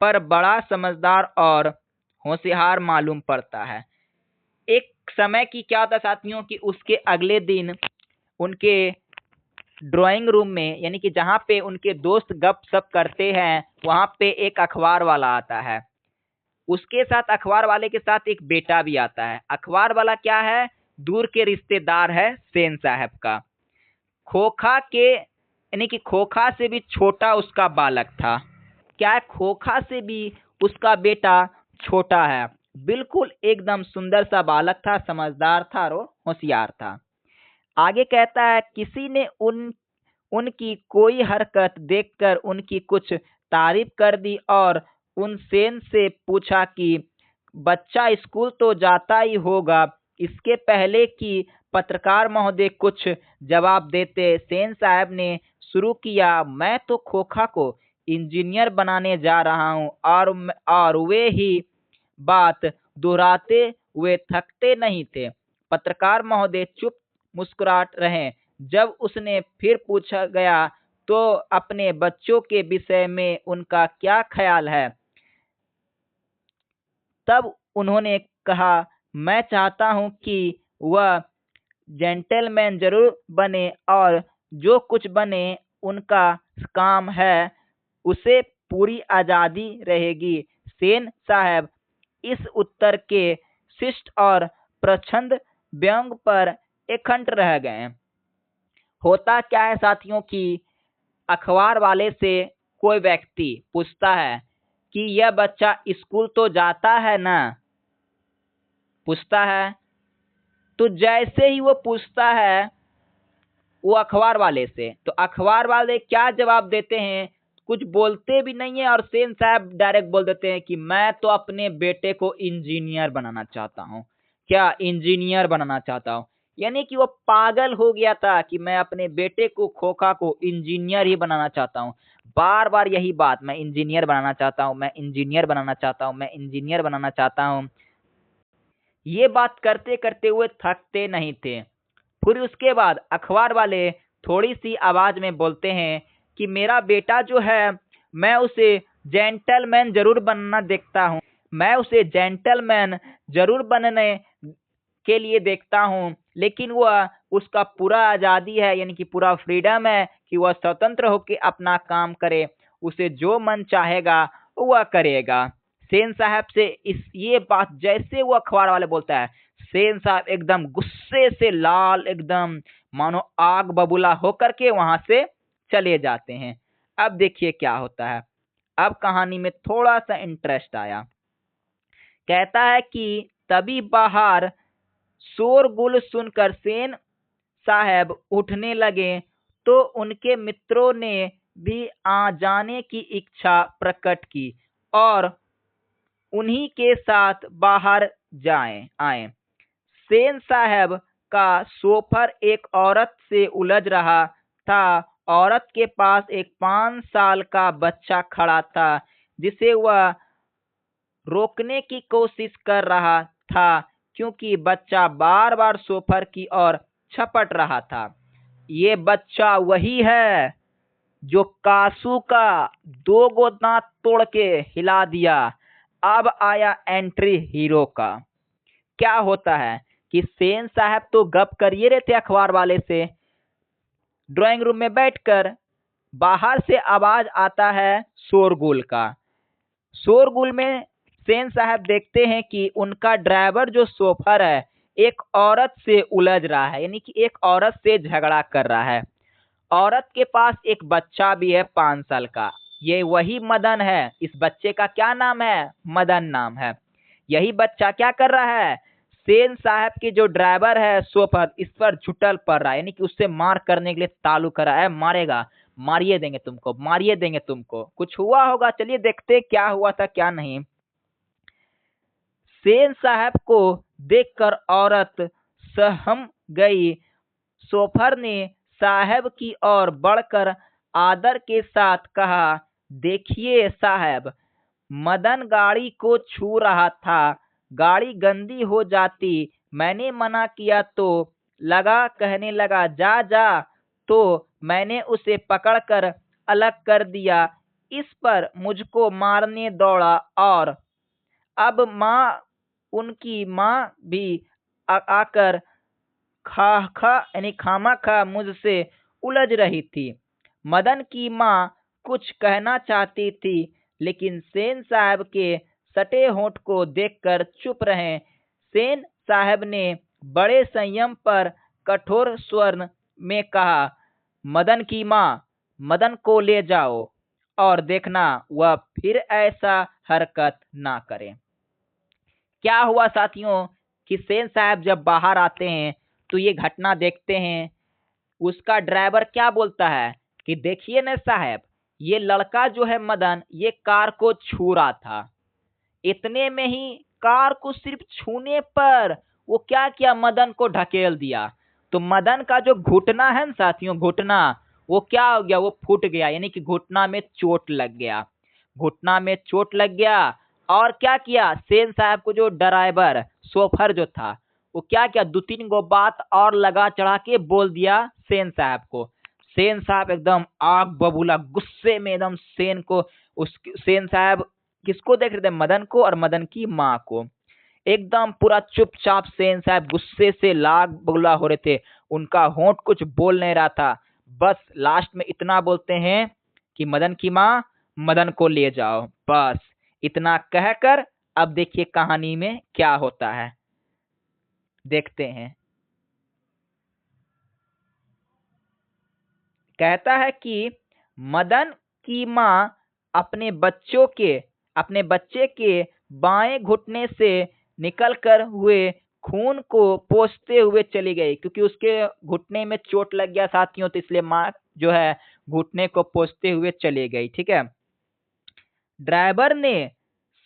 पर बड़ा समझदार और होशियार मालूम पड़ता है। एक समय की क्या था साथियों कि उसके अगले दिन उनके ड्राइंग रूम में, यानी कि जहाँ पे उनके दोस्त गप सप करते हैं, वहाँ पे एक अखबार वाला आता है। उसके साथ अखबार वाले के साथ एक बेटा भी आता है। अखबार वाला क्या है, दूर के रिश्तेदार है सेन साहब का। खोखा के यानी कि खोखा से भी छोटा उसका बालक था। क्या है, खोखा से भी उसका बेटा छोटा है। बिल्कुल एकदम सुंदर सा बालक था, समझदार था और होशियार था। आगे कहता है किसी ने उनकी कोई हरकत देखकर उनकी कुछ तारीफ कर दी और उन सेन से पूछा कि बच्चा स्कूल तो जाता ही होगा। इसके पहले कि पत्रकार महोदय कुछ जवाब देते, सेन साहब ने शुरू किया, मैं तो खोखा को इंजीनियर बनाने जा रहा हूँ और वे ही बात दोहराते हुए थकते नहीं थे। पत्रकार महोदय चुप मुस्कुरात रहे। जब उसने फिर पूछा गया तो अपने बच्चों के विषय में उनका क्या ख्याल है, तब उन्होंने कहा, मैं चाहता हूं कि वह जेंटलमैन जरूर बने और जो कुछ बने उनका काम है, उसे पूरी आजादी रहेगी। सेन साहब इस उत्तर के शिष्ट और प्रच्छंद व्यंग पर एकंठ रह गए। होता क्या है साथियों कि अखबार वाले से कोई व्यक्ति पूछता है कि यह बच्चा स्कूल तो जाता है ना, पूछता है। तो जैसे ही वो पूछता है वो अखबार वाले से, तो अखबार वाले क्या जवाब देते हैं, कुछ बोलते भी नहीं है और सेन साहब डायरेक्ट बोल देते हैं कि मैं तो अपने बेटे को इंजीनियर बनाना चाहता हूँ। क्या इंजीनियर बनाना चाहता हूँ, यानी कि वो पागल हो गया था कि मैं अपने बेटे को खोखा को इंजीनियर ही बनाना चाहता हूँ। बार बार यही बात, मैं इंजीनियर बनाना चाहता हूँ, मैं इंजीनियर बनाना चाहता हूँ, मैं इंजीनियर बनाना चाहता हूँ। ये बात करते करते हुए थकते नहीं थे। फिर उसके बाद अखबार वाले थोड़ी सी आवाज में बोलते हैं कि मेरा बेटा जो है, मैं उसे जेंटलमैन जरूर बनना देखता हूँ, मैं उसे जेंटलमैन जरूर बनने के लिए देखता हूँ, लेकिन वह उसका पूरा आज़ादी है, यानी कि पूरा फ्रीडम है कि वह स्वतंत्र होकर अपना काम करे, उसे जो मन चाहेगा वह करेगा। सेन साहब से ये बात जैसे वो अखबार वाले बोलता है, सेन साहब एकदम गुस्से से लाल, एकदम मानो आग बबूला होकर के वहां से चले जाते हैं। अब देखिए क्या होता है, अब कहानी में थोड़ा सा इंटरेस्ट आया। कहता है कि तभी बाहर शोरगुल सुनकर सेन साहब उठने लगे तो उनके मित्रों ने भी आ जाने की इच्छा प्रकट की और उन्हीं के साथ बाहर आए। सेन साहब का सोफर एक औरत से उलझ रहा था औरत के पास एक 5 साल का बच्चा खड़ा था जिसे वह रोकने की कोशिश कर रहा था क्योंकि बच्चा बार बार सोफर की ओर छपट रहा था। ये बच्चा वही है जो कासू का 2 दांत तोड़ के हिला दिया। अब आया एंट्री हीरो का। क्या होता है कि सेन साहब तो गप कर ही रहे थे अखबार वाले से। ड्राइंग रूम में बैठकर बाहर से आवाज आता है शोरगुल का। शोरगुल में सेन साहब देखते हैं कि उनका ड्राइवर जो सोफर है एक औरत से उलझ रहा है, यानी कि एक औरत से झगड़ा कर रहा है। औरत के पास एक बच्चा भी है 5 साल का। ये वही मदन है। इस बच्चे का क्या नाम है? मदन नाम है। यही बच्चा क्या कर रहा है? सेन साहब के जो ड्राइवर है सोफर, इस पर झुटल पड़ रहा है, यानी कि उससे मार करने के लिए तालु कर रहा है। मारेगा, मारिए देंगे तुमको, मारिए देंगे तुमको। कुछ हुआ होगा, चलिए देखते क्या हुआ था क्या नहीं। सेन साहब को देखकर औरत सहम गई। सोफर ने साहब की ओर बढ़कर आदर के साथ कहा, देखिए साहब, मदन गाड़ी को छू रहा था। गाड़ी गंदी हो जाती। मैंने मना किया तो कहने लगा जा जा, तो मैंने उसे पकड़कर अलग कर दिया। इस पर मुझको मारने दौड़ा और अब उनकी माँ भी आकर खामखा मुझसे उलझ रही थी। मदन की माँ कुछ कहना चाहती थी लेकिन सेन साहब के सटे होंठ को देखकर चुप रहे। सेन साहब ने बड़े संयम पर कठोर स्वर में कहा, मदन की माँ, मदन को ले जाओ और देखना वह फिर ऐसा हरकत ना करे। क्या हुआ साथियों कि सेन साहब जब बाहर आते हैं तो ये घटना देखते हैं। उसका ड्राइवर क्या बोलता है कि देखिए न साहब, ये लड़का जो है मदन, ये कार को छू रहा था। इतने में ही कार को सिर्फ छूने पर वो क्या किया, मदन को ढकेल दिया। तो मदन का जो घुटना है न साथियों, घुटना, वो क्या हो गया, वो फूट गया, यानी कि घुटना में चोट लग गया। घुटना में चोट लग गया। और क्या किया, सेन साहब को जो ड्राइवर सोफर जो था वो क्या किया, 2-3 गो बात और लगा चढ़ा के बोल दिया सेन साहब को। सेन साहब एकदम आग बबूला गुस्से में एकदम सेन साहब किसको देख रहे थे, मदन को और मदन की माँ को। एकदम पूरा चुपचाप सेन साहब गुस्से से लाग बबूला हो रहे थे। उनका होंठ कुछ बोल नहीं रहा था। बस लास्ट में इतना बोलते हैं कि मदन की माँ, मदन को ले जाओ। बस इतना कहकर अब देखिए कहानी में क्या होता है, देखते हैं। कहता है कि मदन की माँ अपने बच्चे के बाएं घुटने से निकलकर हुए खून को पोंछते हुए चली गई, क्योंकि उसके घुटने में चोट लग गया साथियों, तो इसलिए माँ जो है घुटने को पोंछते हुए चली गई। ठीक है। ड्राइवर ने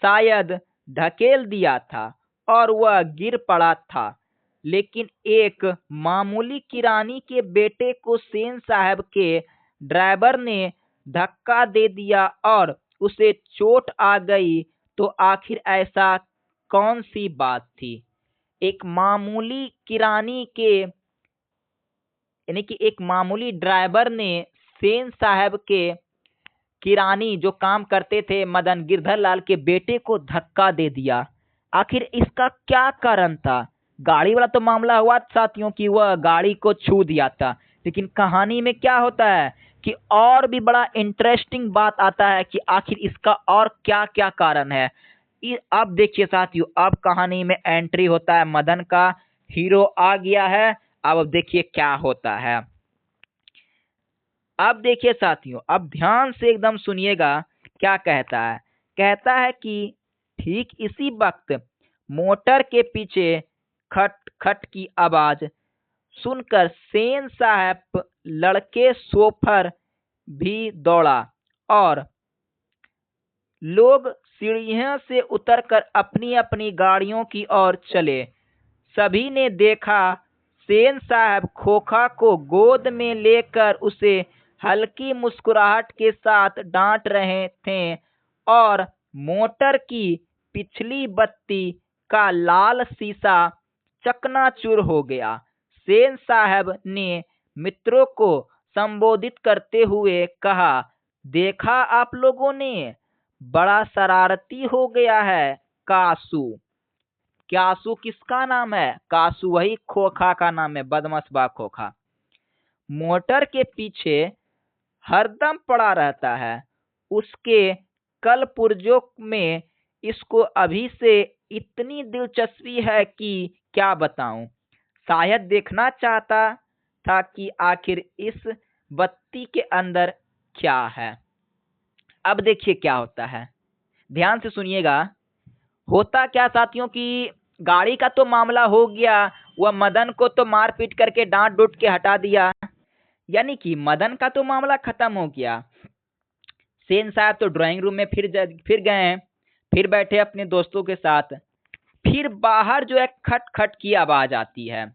शायद ढकेल दिया था और वह गिर पड़ा था, लेकिन एक मामूली किरानी के बेटे को सेन साहब के ड्राइवर ने धक्का दे दिया और उसे चोट आ गई। तो आखिर ऐसा कौन सी बात थी? एक मामूली किरानी के, यानी कि एक मामूली ड्राइवर ने सेन साहब के किरानी जो काम करते थे मदन गिरधर लाल के बेटे को धक्का दे दिया। आखिर इसका क्या कारण था? गाड़ी वाला तो मामला हुआ साथियों कि वह गाड़ी को छू दिया था, लेकिन कहानी में क्या होता है कि और भी बड़ा इंटरेस्टिंग बात आता है कि आखिर इसका और क्या क्या कारण है। अब देखिए साथियों, अब कहानी में एंट्री होता है मदन का। हीरो आ गया है। अब देखिए क्या होता है। अब देखिए साथियों, अब ध्यान से एकदम सुनिएगा क्या कहता है। कहता है कि ठीक इसी वक्त मोटर के पीछे खट खट की आवाज सुनकर सेन साहब लड़के सोफर भी दौड़ा और लोग सीढ़ियों से उतरकर अपनी अपनी गाड़ियों की ओर चले। सभी ने देखा सेन साहब खोखा को गोद में लेकर उसे हल्की मुस्कुराहट के साथ डांट रहे थे और मोटर की पिछली बत्ती का लाल शीशा चकनाचूर हो गया। सेन साहब ने मित्रों को संबोधित करते हुए कहा, देखा आप लोगों ने, बड़ा शरारती हो गया है कासू। कासू किसका नाम है? कासू वही खोखा का नाम है, बदमाश खोखा। मोटर के पीछे हरदम पड़ा रहता है। उसके कल पुर्जों में इसको अभी से इतनी दिलचस्पी है कि क्या बताऊं। शायद देखना चाहता था कि आखिर इस बत्ती के अंदर क्या है। अब देखिए क्या होता है, ध्यान से सुनिएगा। होता क्या साथियों कि गाड़ी का तो मामला हो गया, वह मदन को तो मार पीट करके डांट डूट के हटा दिया, यानी कि मदन का तो मामला खत्म हो गया। सेन साहब तो ड्राइंग रूम में फिर गए, फिर बैठे अपने दोस्तों के साथ। फिर बाहर जो है खट खट की आवाज आती है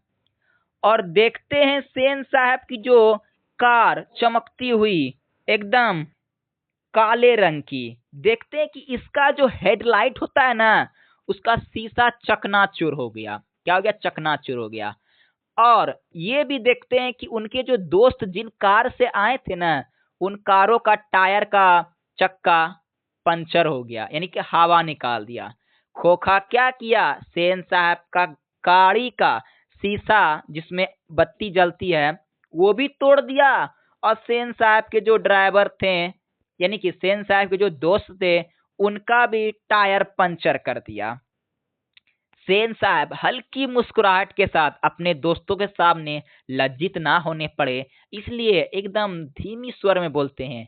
और देखते हैं सेन साहब की जो कार चमकती हुई एकदम काले रंग की। देखते हैं कि इसका जो हेडलाइट होता है ना, उसका शीशा चकनाचूर हो गया। क्या हो गया? चकनाचूर हो गया। और ये भी देखते हैं कि उनके जो दोस्त जिन कार से आए थे ना, उन कारों का टायर का चक्का पंचर हो गया, यानी कि हवा निकाल दिया। खोखा क्या किया? सेन साहब का गाड़ी का शीशा जिसमें बत्ती जलती है वो भी तोड़ दिया, और सेन साहब के जो ड्राइवर थे, यानी कि सेन साहब के जो दोस्त थे, उनका भी टायर पंचर कर दिया। सेन साहब हल्की मुस्कुराहट के साथ अपने दोस्तों के सामने लज्जित ना होने पड़े, इसलिए एकदम धीमी स्वर में बोलते हैं,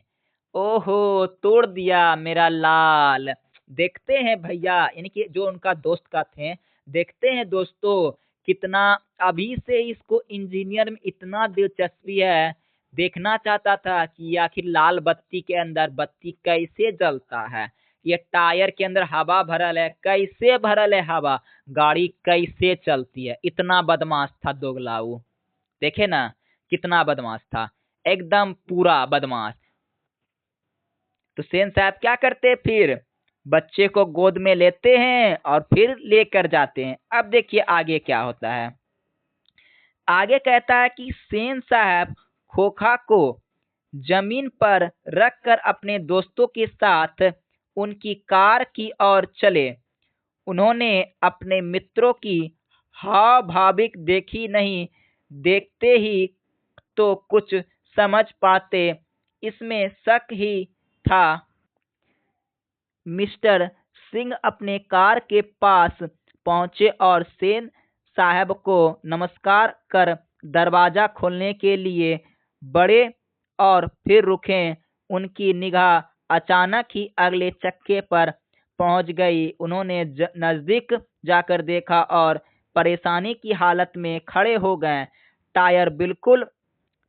ओहो तोड़ दिया मेरा लाल। देखते हैं भैया, यानी कि जो उनका दोस्त का थे, देखते हैं दोस्तों कितना अभी से इसको इंजीनियर में इतना दिलचस्पी है। देखना चाहता था कि आखिर लाल बत्ती के अंदर बत्ती कैसे जलता है, ये टायर के अंदर हवा भरल है, कैसे भरल है हवा, गाड़ी कैसे चलती है। इतना बदमाश था दोगलाऊ। देखे ना कितना बदमाश था, एकदम पूरा बदमाश। तो सेन साहब क्या करते, फिर बच्चे को गोद में लेते हैं और फिर लेकर जाते हैं। अब देखिए आगे क्या होता है। आगे कहता है कि सेन साहब खोखा को जमीन पर रखकर अपने दोस्तों के साथ उनकी कार की ओर चले। उन्होंने अपने मित्रों की हाव भाविक देखी नहीं, देखते ही तो कुछ समझ पाते, इसमें शक ही था। मिस्टर सिंह अपने कार के पास पहुंचे और सेन साहब को नमस्कार कर दरवाजा खोलने के लिए बढ़े और फिर रुके। उनकी निगाह अचानक ही अगले चक्के पर पहुंच गई। उन्होंने नजदीक जाकर देखा और परेशानी की हालत में खड़े हो गए। टायर बिल्कुल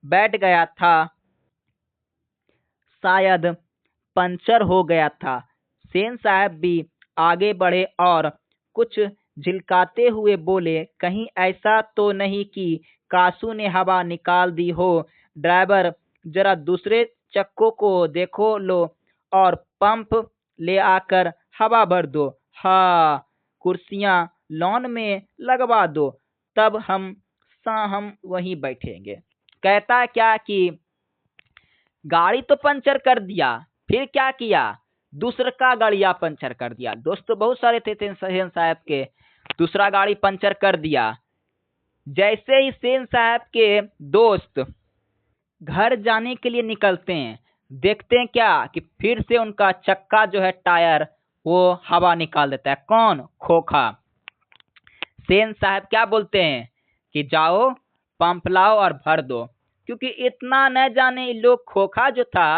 बैठ गया था, शायद पंचर हो गया था। सेन साहब भी आगे बढ़े और कुछ झिलकाते हुए बोले, कहीं ऐसा तो नहीं कि कासू ने हवा निकाल दी हो। ड्राइवर जरा दूसरे चक्कों को देखो लो और पंप ले आकर हवा भर दो। हाँ, कुर्सियां लॉन में लगवा दो, तब हम वहीं बैठेंगे। कहता है क्या कि गाड़ी तो पंचर कर दिया, फिर क्या किया? दूसरा का गाड़िया पंचर कर दिया। दोस्तों बहुत सारे थे सेन साहब के, दूसरा गाड़ी पंचर कर दिया। जैसे ही सेन साहब के दोस्त घर जाने के लिए निकलते हैं, देखते हैं क्या कि फिर से उनका चक्का जो है टायर वो हवा निकाल देता है। कौन? खोखा। सेन साहब क्या बोलते हैं कि जाओ पंप लाओ और भर दो, क्योंकि इतना न जाने लोग खोखा जो था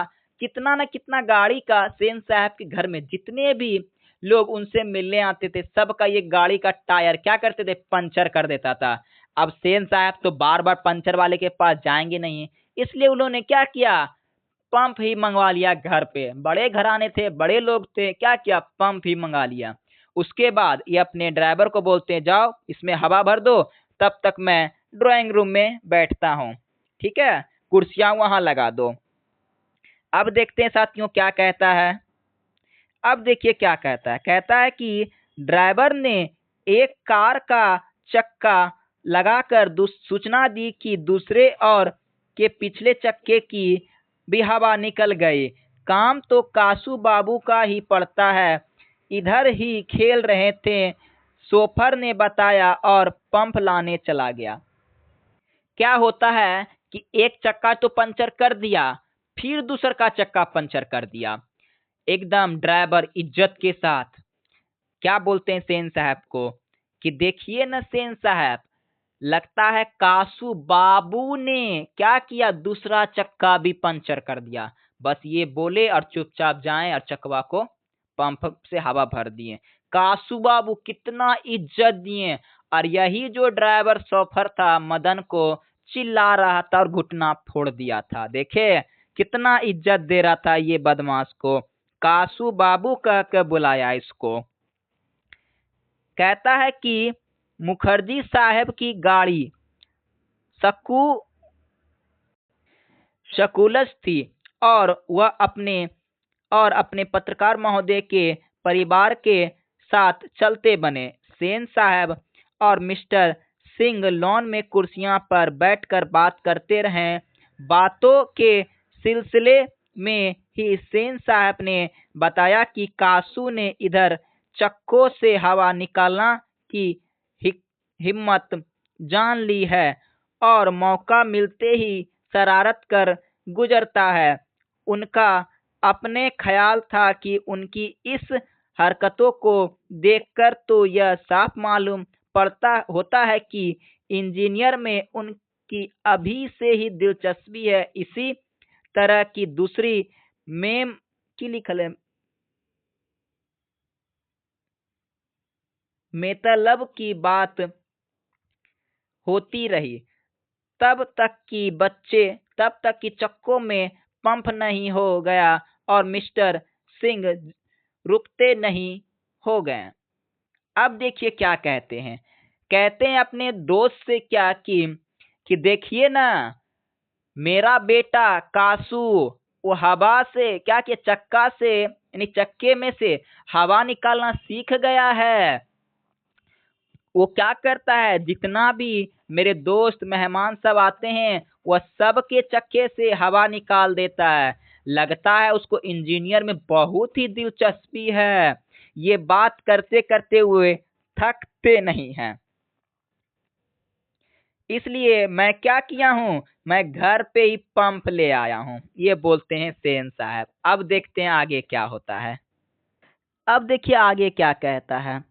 कितना न कितना गाड़ी का सेन साहब के घर में जितने भी लोग उनसे मिलने आते थे, सबका ये गाड़ी का टायर क्या करते थे? पंचर कर देता था। अब सेन साहब तो बार बार पंचर वाले के पास जाएंगे नहीं, इसलिए उन्होंने क्या किया? पंप ही मंगवा लिया घर पे। बड़े घराने थे, बड़े लोग थे, क्या किया? पंप ही मंगा लिया। उसके बाद ये अपने ड्राइवर को बोलते हैं, जाओ इसमें हवा भर दो, तब तक मैं ड्राइंग रूम में बैठता हूँ। ठीक है, कुर्सियां वहां लगा दो। अब देखते हैं साथियों क्या कहता है। अब देखिए क्या कहता है। कहता है कि ड्राइवर ने एक कार का चक्का लगाकर सूचना दी कि दूसरे और के पिछले चक्के की भी हवा निकल गई। काम तो कासू बाबू का ही पड़ता है, इधर ही खेल रहे थे। शोफर ने बताया और पंप लाने चला गया। क्या होता है कि एक चक्का तो पंचर कर दिया, फिर दूसर का चक्का पंचर कर दिया। एकदम ड्राइवर इज्जत के साथ क्या बोलते हैं सेन साहब को कि देखिए न सेन साहब, लगता है कासू बाबू ने क्या किया, दूसरा चक्का भी पंचर कर दिया। बस ये बोले और चुपचाप जाएं और चकवा को पंप से हवा भर दिए। कासू बाबू कितना इज्जत दिए, और यही जो ड्राइवर शोफर था मदन को चिल्ला रहा था और घुटना फोड़ दिया था। देखे कितना इज्जत दे रहा था ये बदमाश को, कासू बाबू कह के बुलाया इसको। कहता है कि मुखर्जी साहब की गाड़ी शकुलस थी और वह अपने पत्रकार महोदय के परिवार के साथ चलते बने। सेन साहब और मिस्टर सिंह लॉन में कुर्सियां पर बैठकर बात करते रहे। बातों के सिलसिले में ही सेन साहब ने बताया कि कासू ने इधर चक्कों से हवा निकालना की हिम्मत जान ली है और मौका मिलते ही शरारत कर गुजरता है। उनका अपने ख्याल था कि उनकी इस हरकतों को देखकर तो यह साफ मालूम पड़ता होता है कि इंजीनियर में उनकी अभी से ही दिलचस्पी है। इसी तरह की दूसरी मेम की लिखल है मतलब की बात होती रही तब तक कि चक्कों में पंप नहीं हो गया और मिस्टर सिंह रुकते नहीं हो गए। अब देखिए क्या कहते हैं। कहते हैं अपने दोस्त से क्या कि देखिए ना, मेरा बेटा कासू वो हवा से क्या कि चक्का से यानी चक्के में से हवा निकालना सीख गया है। वो क्या करता है, जितना भी मेरे दोस्त मेहमान सब आते हैं वह सब के चक्के से हवा निकाल देता है। लगता है उसको इंजीनियर में बहुत ही दिलचस्पी है। ये बात करते करते हुए थकते नहीं हैं। इसलिए मैं क्या किया हूँ, मैं घर पे ही पंप ले आया हूँ। ये बोलते हैं सेन साहब। अब देखते हैं आगे क्या होता है। अब देखिए आगे क्या कहता है।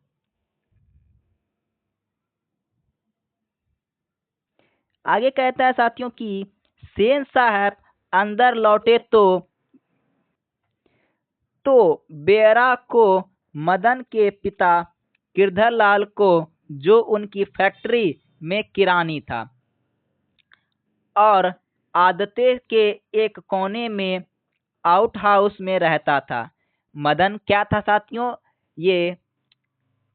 आगे कहता है साथियों कि सेन साहब अंदर लौटे तो बेरा को मदन के पिता गिरधर लाल को, जो उनकी फैक्ट्री में किरानी था और आदते के एक कोने में आउट हाउस में रहता था। मदन क्या था साथियों, ये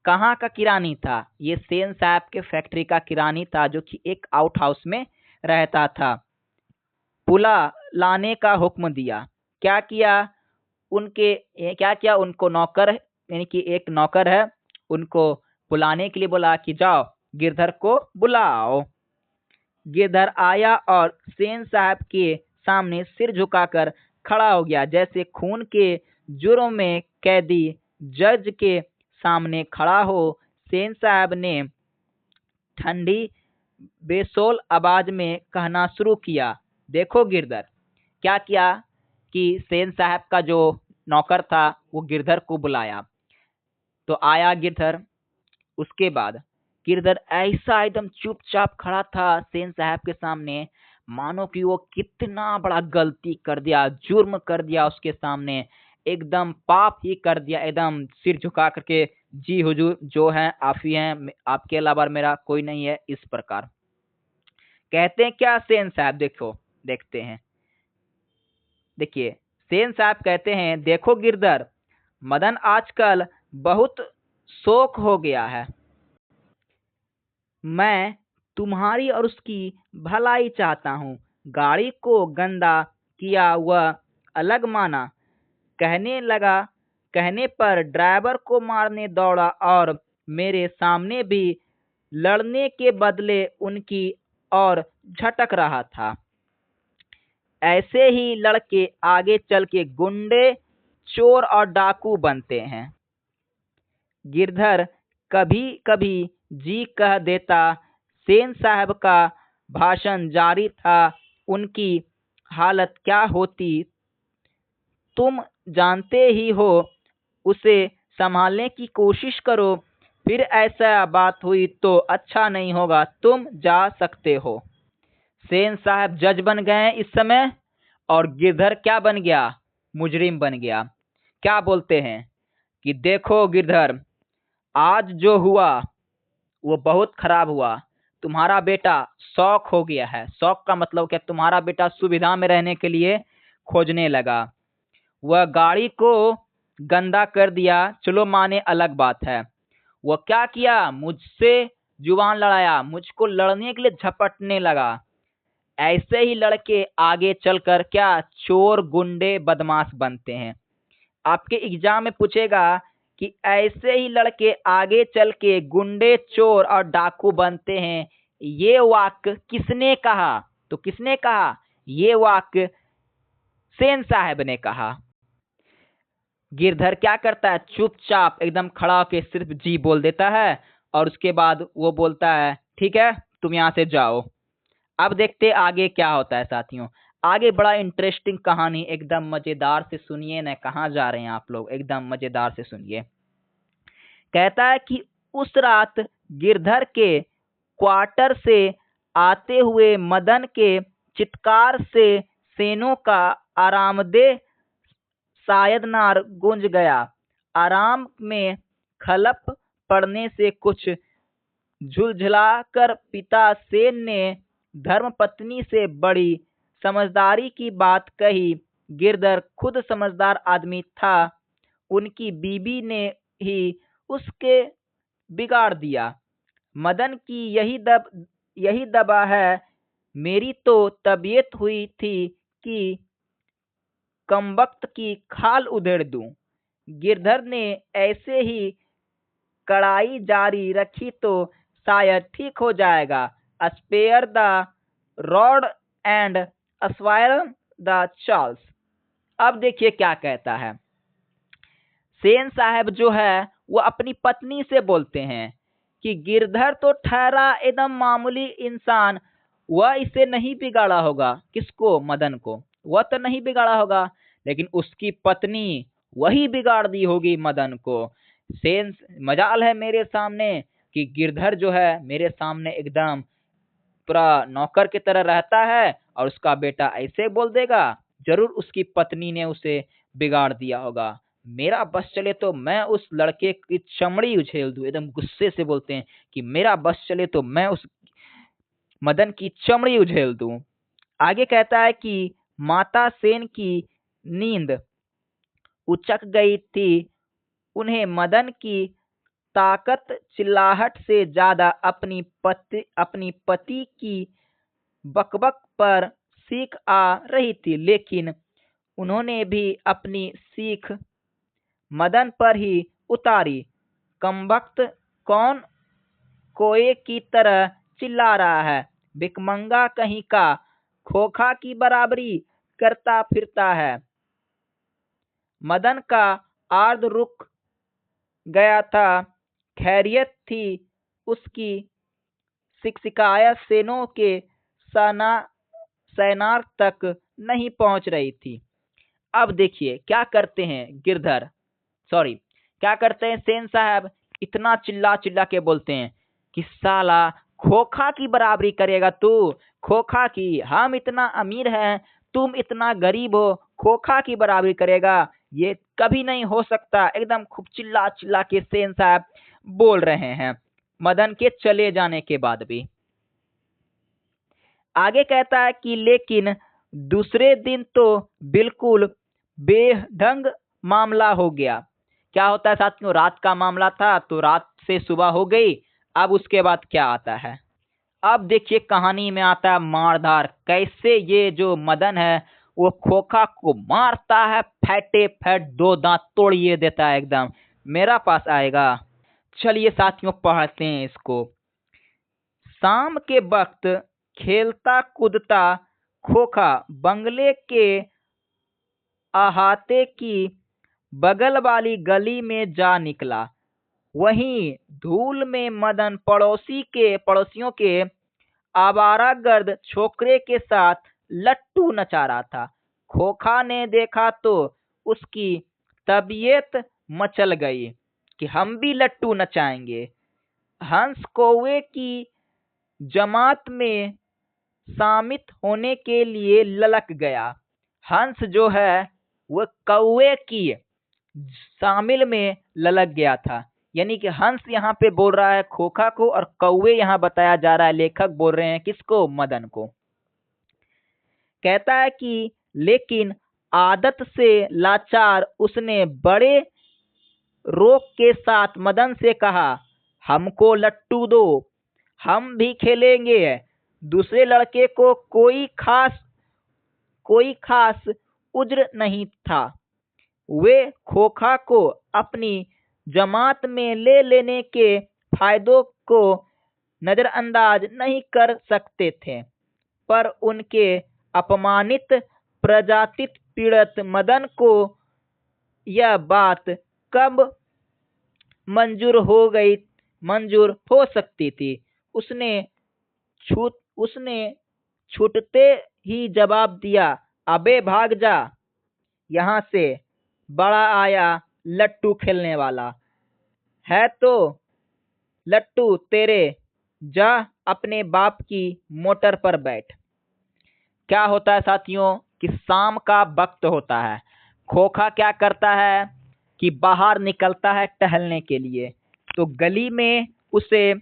कहाँ का किरानी था, ये सेन साहब के फैक्ट्री का किरानी था जो कि एक आउट हाउस में रहता था। पुला लाने का हुक्म दिया। क्या किया उनको नौकर यानी कि एक नौकर है, उनको बुलाने के लिए बोला कि जाओ गिरधर को बुलाओ। गिरधर आया और सेन साहब के सामने सिर झुकाकर खड़ा हो गया, जैसे खून के जुर्म में कैदी जज के सामने खड़ा हो। सेन साहब ने ठंडी बेसोल आवाज में कहना शुरू किया, देखो गिरधर। क्या किया कि सेन साहब का जो नौकर था वो गिरधर को बुलाया, तो आया गिरधर। उसके बाद गिरधर ऐसा एकदम चुपचाप खड़ा था सेन साहब के सामने, मानो कि वो कितना बड़ा गलती कर दिया, जुर्म कर दिया उसके सामने, एकदम पाप ही कर दिया। एकदम सिर झुका करके, जी हुजूर जो हैं आप ही हैं, आपके अलावा मेरा कोई नहीं है, इस प्रकार कहते हैं। क्या सेन साहब देखो, देखते हैं। देखिए सेन साहब कहते हैं, देखो गिरधर, मदन आजकल बहुत शौक हो गया है। मैं तुम्हारी और उसकी भलाई चाहता हूँ। गाड़ी को गंदा किया वह अलग माना। कहने पर ड्राइवर को मारने दौड़ा और मेरे सामने भी लड़ने के बदले उनकी ओर झटक रहा था। ऐसे ही लड़के आगे चल के गुंडे, चोर और डाकू बनते हैं। गिरधर कभी कभी जी कह देता। सेन साहब का भाषण जारी था। उनकी हालत क्या होती तुम जानते ही हो। उसे संभालने की कोशिश करो, फिर ऐसा बात हुई तो अच्छा नहीं होगा। तुम जा सकते हो। सेन साहब जज बन गए इस समय, और गिरधर क्या बन गया? मुजरिम बन गया। क्या बोलते हैं कि देखो गिरधर, आज जो हुआ वो बहुत खराब हुआ। तुम्हारा बेटा शौक हो गया है। शौक का मतलब क्या? तुम्हारा बेटा सुविधा में रहने के लिए खोजने लगा। वह गाड़ी को गंदा कर दिया, चलो माने, अलग बात है। वह क्या किया? मुझसे जुबान लड़ाया, मुझको लड़ने के लिए झपटने लगा। ऐसे ही लड़के आगे चलकर क्या चोर, गुंडे, बदमाश बनते हैं। आपके एग्जाम में पूछेगा कि ऐसे ही लड़के आगे चल के गुंडे, चोर और डाकू बनते हैं। ये वाक्य किसने कहा? तो किसने कहा? ये वाक्य सेन साहब ने कहा। गिरधर क्या करता है? चुपचाप एकदम खड़ा होकर सिर्फ जी बोल देता है, और उसके बाद वो बोलता है ठीक है, तुम यहाँ से जाओ। अब देखते आगे क्या होता है साथियों। आगे बड़ा इंटरेस्टिंग कहानी, एकदम मजेदार से सुनिए ना। कहाँ जा रहे हैं आप लोग? एकदम मजेदार से सुनिए। कहता है कि उस रात गिरधर के क्वार्टर से आते हुए मदन के चित्कार से सेनों का आरामदेह सायदनार गूंज गया। आराम में खलप पड़ने से कुछ झुलझुलाकर पिता सेन ने धर्मपत्नी से बड़ी समझदारी की बात कही। गिरधर खुद समझदार आदमी था, उनकी बीबी ने ही उसके बिगाड़ दिया। मदन की यही दबा है। मेरी तो तबीयत हुई थी कि कमबख्त की खाल उधेड़ दूं। गिरधर ने ऐसे ही कड़ाई जारी रखी तो शायद ठीक हो जाएगा। Spare the rod and esquire the Charles. अब देखिए क्या कहता है। सेन साहब जो है वो अपनी पत्नी से बोलते हैं कि गिरधर तो ठहरा एकदम मामूली इंसान, वह इसे नहीं बिगाड़ा होगा। किसको? मदन को। वह तो नहीं बिगाड़ा होगा, लेकिन उसकी पत्नी वही बिगाड़ दी होगी मदन को। सेन मजाल है मेरे सामने कि गिरधर जो है मेरे सामने एकदम पूरा नौकर की तरह रहता है, और उसका बेटा ऐसे बोल देगा। जरूर उसकी पत्नी ने उसे बिगाड़ दिया होगा। मेरा बस चले तो मैं उस लड़के की चमड़ी उछेल दूं। एकदम गुस्से से बोलते हैं कि मेरा बस चले तो मैं उस मदन की चमड़ी उछेल दूं। आगे कहता है कि माता सेन की नींद उचक गई थी। उन्हें मदन की ताकत, चिल्लाहट से ज्यादा अपनी पति की बकबक पर सीख आ रही थी, लेकिन उन्होंने भी अपनी सीख मदन पर ही उतारी। कमबख्त कौन कोए की तरह चिल्ला रहा है? भिखमंगा कहीं का, खोखा की बराबरी करता फिरता है। मदन का आर्द रुक गया था। खैरियत थी उसकी शिकायत सेनों के सैनार तक नहीं पहुंच रही थी। अब देखिए क्या करते हैं क्या करते हैं सेन साहब? इतना चिल्ला चिल्ला के बोलते हैं कि साला खोखा की बराबरी करेगा तू? खोखा की? हम इतना अमीर हैं, तुम इतना गरीब हो, खोखा की बराबरी करेगा? ये कभी नहीं हो सकता। एकदम खूब चिल्ला चिल्ला के सेन साहब बोल रहे हैं, मदन के चले जाने के बाद भी। आगे कहता है कि लेकिन दूसरे दिन तो बिल्कुल बेढंग मामला हो गया। क्या होता है साथियों? रात का मामला था तो रात से सुबह हो गई। अब उसके बाद क्या आता है? अब देखिए कहानी में आता है मारधार। कैसे ये जो मदन है वो खोखा को मारता है, फैटे फैट 2 दांत तोड़िए देता है एकदम। मेरा पास आएगा। चलिए साथियों पढ़ते हैं इसको। शाम के वक्त खेलता कूदता खोखा बंगले के अहाते की बगल वाली गली में जा निकला। वहीं धूल में मदन पड़ोसियों के आवारागर्द छोकरे के साथ लट्टू नचा रहा था। खोखा ने देखा तो उसकी तबीयत मचल गई कि हम भी लट्टू नचाएंगे। हंस कौवे की जमात में शामिल होने के लिए ललक गया। हंस जो है वह कौवे की शामिल में ललक गया था। यानी कि हंस यहाँ पे बोल रहा है खोखा को, और कौवे यहाँ बताया जा रहा है, लेखक बोल रहे हैं किसको? मदन को। कहता है कि लेकिन आदत से लाचार उसने बड़े रोक के साथ मदन से कहा, हमको लट्टू दो, हम भी खेलेंगे। दूसरे लड़के को कोई खास उज्र नहीं था। वे खोखा को अपनी जमात में ले लेने के फायदों को नजरअंदाज नहीं कर सकते थे, पर उनके अपमानित प्रजातित पीड़ित मदन को यह बात कब मंजूर हो सकती थी। उसने छूटते ही जवाब दिया, अबे भाग जा यहाँ से, बड़ा आया लट्टू खेलने वाला है तो लट्टू तेरे, जा अपने बाप की मोटर पर बैठ। क्या होता है साथियों कि शाम का वक्त होता है। खोखा क्या करता है कि बाहर निकलता है टहलने के लिए। तो गली में उसे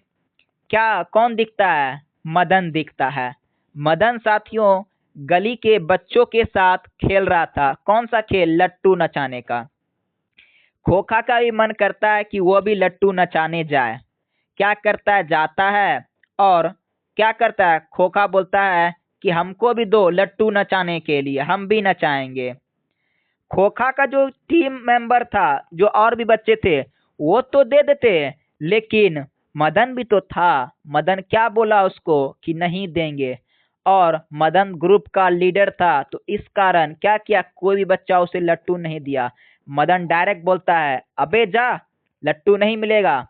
कौन दिखता है? मदन दिखता है। मदन साथियों गली के बच्चों के साथ खेल रहा था। कौन सा खेल? लट्टू नचाने का। खोखा का भी मन करता है कि वो भी लट्टू नचाने जाए। क्या करता है? जाता है और क्या करता है? खोखा बोलता है कि हमको भी दो लट्टू नचाने के लिए, हम भी नचाएंगे। खोखा का जो टीम मेंबर था, जो और भी बच्चे थे, वो तो दे देते, लेकिन मदन भी तो था। मदन क्या बोला उसको कि नहीं देंगे, और मदन ग्रुप का लीडर था, तो इस कारण क्या किया, कोई भी बच्चा उसे लट्टू नहीं दिया। मदन डायरेक्ट बोलता है, अबे जा, लट्टू नहीं मिलेगा,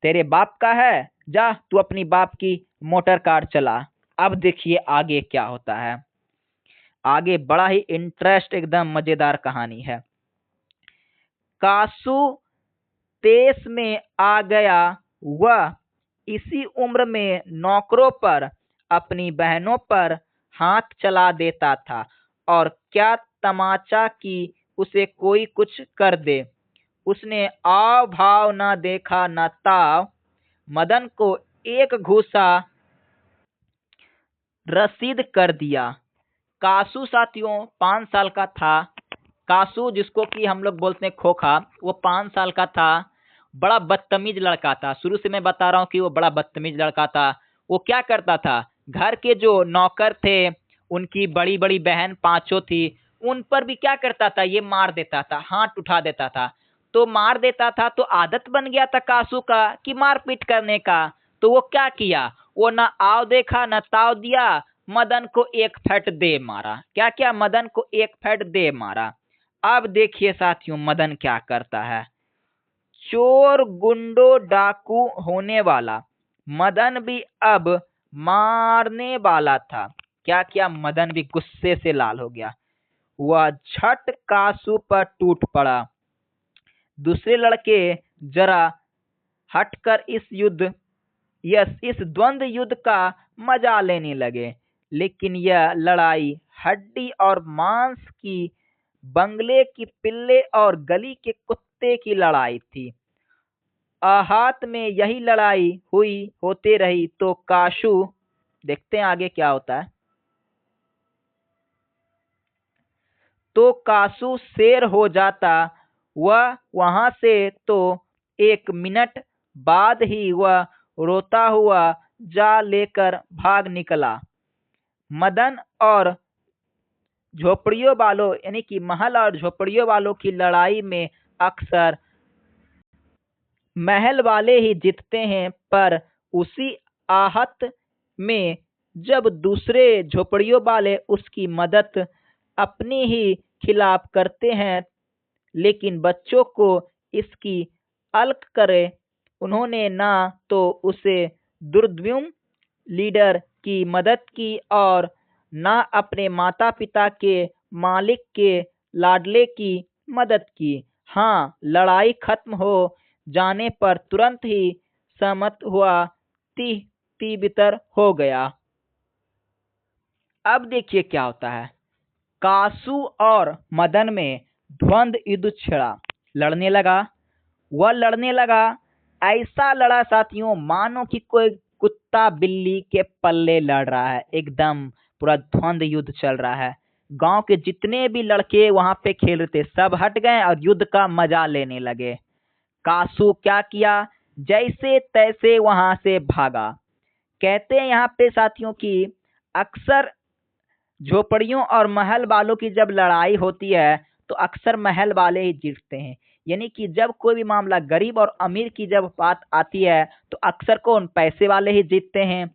तेरे बाप का है, जा तू अपनी बाप की मोटर कार चला। अब देखिए आगे क्या होता है। आगे बड़ा ही इंटरेस्ट, एकदम मजेदार कहानी है। कासू 23 में आ गया। वह इसी उम्र में नौकरों पर, अपनी बहनों पर हाथ चला देता था, और क्या तमाचा कि उसे कोई कुछ कर दे। उसने आव भाव न देखा न ताव। मदन को एक घूसा रसीद कर दिया। कासू साथियों 5 साल का था। कासू जिसको कि हम लोग बोलते हैं खोखा, वो 5 साल का था। बड़ा बदतमीज लड़का था। शुरू से मैं बता रहा हूँ कि वो बड़ा बदतमीज लड़का था। वो क्या करता था, घर के जो नौकर थे, उनकी बड़ी बड़ी बहन 5 थी, उन पर भी क्या करता था, ये मार देता था, हाथ उठा देता था। तो मार देता था तो आदत बन गया था कासू का कि मारपीट करने का। तो वो क्या किया, वो ना आव देखा न ताव दिया, मदन को एक फैट दे मारा। क्या क्या? मदन को एक फैट दे मारा। अब देखिए साथियों मदन क्या करता है। चोर गुंडो डाकू होने वाला मदन भी अब मारने वाला था। क्या क्या? मदन भी गुस्से से लाल हो गया। वह झट कासू पर टूट पड़ा। दूसरे लड़के जरा हटकर इस द्वंद्व युद्ध का मजा लेने लगे, लेकिन यह लड़ाई हड्डी और मांस की, बंगले की पिल्ले और गली के कुत्ते की लड़ाई थी। आहत में यही लड़ाई होते रही तो कासू, देखते हैं आगे क्या होता है, तो कासू शेर हो जाता। वह वहां से तो 1 मिनट बाद ही वह रोता हुआ जा लेकर भाग निकला। मदन और झोपड़ियों वालों यानी कि महल और झोपड़ियों वालों की लड़ाई में अक्सर महल वाले ही जीतते हैं, पर उसी आहत में जब दूसरे झोपड़ियों वाले उसकी मदद अपनी ही खिलाफ करते हैं, लेकिन बच्चों को इसकी अलग करे, उन्होंने ना तो उसे दुर्द्युम्न लीडर की मदद की और ना अपने माता पिता के मालिक के लाडले की मदद की। हाँ, लड़ाई खत्म हो जाने पर तुरंत ही सहमत हुआ ती तिबितर हो गया। अब देखिए क्या होता है। कासू और मदन में द्वंद्व युद्ध छिड़ा, लड़ने लगा। वह लड़ने लगा, ऐसा लड़ा साथियों मानो कि कोई कुत्ता बिल्ली के पल्ले लड़ रहा है। एकदम पूरा द्वंद्व युद्ध चल रहा है। गांव के जितने भी लड़के वहां पे खेल रहे थे सब हट गए और युद्ध का मजा लेने लगे। कासू क्या किया, जैसे तैसे वहां से भागा। कहते हैं यहाँ पे साथियों की अक्सर झोपड़ियों और महल वालों की जब लड़ाई होती है तो अक्सर महल वाले ही जीतते हैं। यानी कि जब कोई भी मामला गरीब और अमीर की जब बात आती है तो अक्सर कौन, पैसे वाले ही जीतते हैं।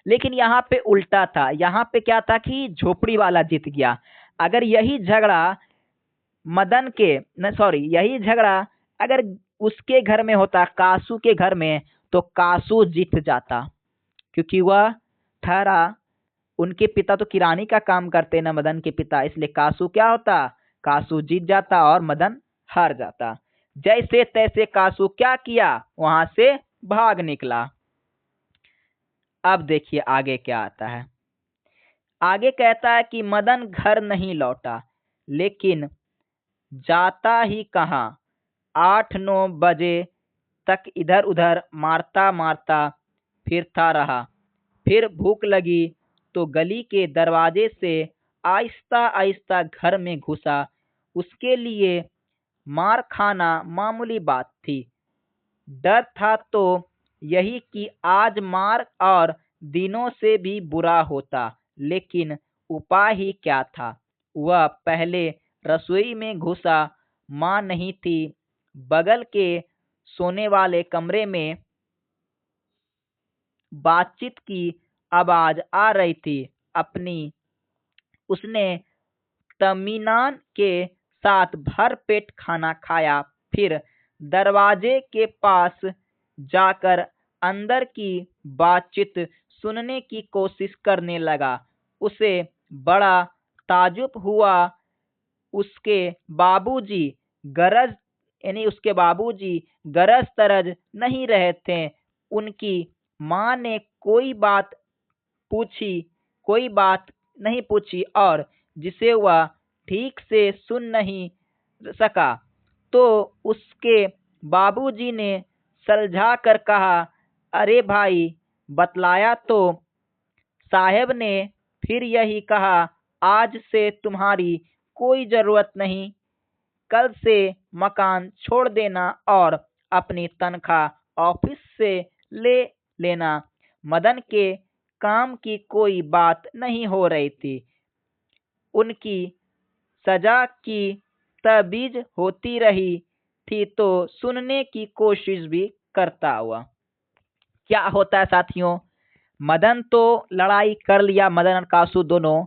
लेकिन यहाँ पे उल्टा था। यहाँ पे क्या था कि झोपड़ी वाला जीत गया। अगर यही झगड़ा मदन के न सॉरी यही झगड़ा अगर उसके घर में होता, कासू के घर में, तो कासू जीत जाता, क्योंकि वह ठहरा। उनके पिता तो किरानी का काम करते ना मदन के पिता, इसलिए कासू क्या होता, कासू जीत जाता और मदन हार जाता। जैसे तैसे कासू क्या किया, वहां से भाग निकला। अब देखिए आगे क्या आता है। आगे कहता है कि मदन घर नहीं लौटा, लेकिन जाता ही कहाँ, 8-9 बजे तक इधर उधर मारता मारता फिरता रहा। फिर भूख लगी तो गली के दरवाजे से आहिस्ता आहिस्ता घर में घुसा। उसके लिए मार खाना मामूली बात थी। डर था तो यही कि आज मार और दिनों से भी बुरा होता, लेकिन उपाय ही क्या था। वह पहले रसोई में घुसा, माँ नहीं थी। बगल के सोने वाले कमरे में बातचीत की आवाज आ रही थी। अपनी उसने तमीनान के साथ भर पेट खाना खाया। फिर दरवाजे के पास जाकर अंदर की बातचीत सुनने की कोशिश करने लगा। उसे बड़ा ताजुब हुआ। उसके बाबूजी गरज उसके बाबूजी गरज तरज नहीं रहे थे। उनकी माँ ने कोई बात नहीं पूछी और जिसे वह ठीक से सुन नहीं सका, तो उसके बाबूजी ने सलझा कर कहा, अरे भाई, बतलाया तो साहेब ने फिर यही कहा, आज से तुम्हारी कोई जरूरत नहीं। कल से मकान छोड़ देना और अपनी तनख्वाह ऑफिस से ले लेना। मदन के काम की कोई बात नहीं हो रही थी। उनकी सजा की तजवीज़ होती रही थी तो सुनने की कोशिश भी करता हुआ। क्या होता है साथियों, मदन तो लड़ाई कर लिया, मदन और कासू दोनों।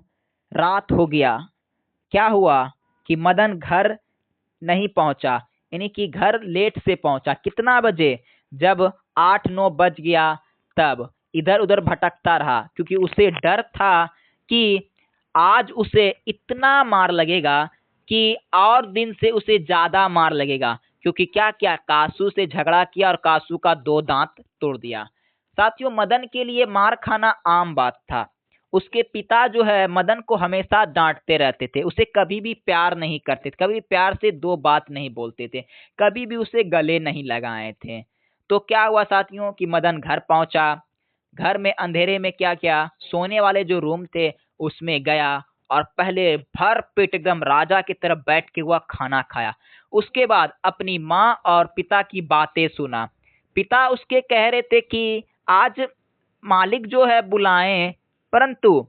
रात हो गया। क्या हुआ कि मदन घर नहीं पहुंचा, यानी कि घर लेट से पहुंचा। कितना बजे, जब 8-9 बज गया तब इधर उधर भटकता रहा, क्योंकि उसे डर था कि आज उसे इतना मार लगेगा कि और दिन से उसे ज्यादा मार लगेगा। क्योंकि क्या क्या कासू से झगड़ा किया और कासू का 2 दांत तोड़ दिया। साथियों, मदन के लिए मार खाना आम बात था। उसके पिता जो है मदन को हमेशा डांटते रहते थे, उसे कभी भी प्यार नहीं करते थे, कभी प्यार से 2 बात नहीं बोलते थे, कभी भी उसे गले नहीं लगाए थे। तो क्या हुआ साथियों कि मदन घर पहुंचा। घर में अंधेरे में क्या किया, सोने वाले जो रूम थे उसमें गया और पहले भर पेट एकदम राजा की तरफ बैठ के हुआ खाना खाया। उसके बाद अपनी माँ और पिता की बातें सुना। पिता उसके कह रहे थे कि आज मालिक जो है बुलाएं, परंतु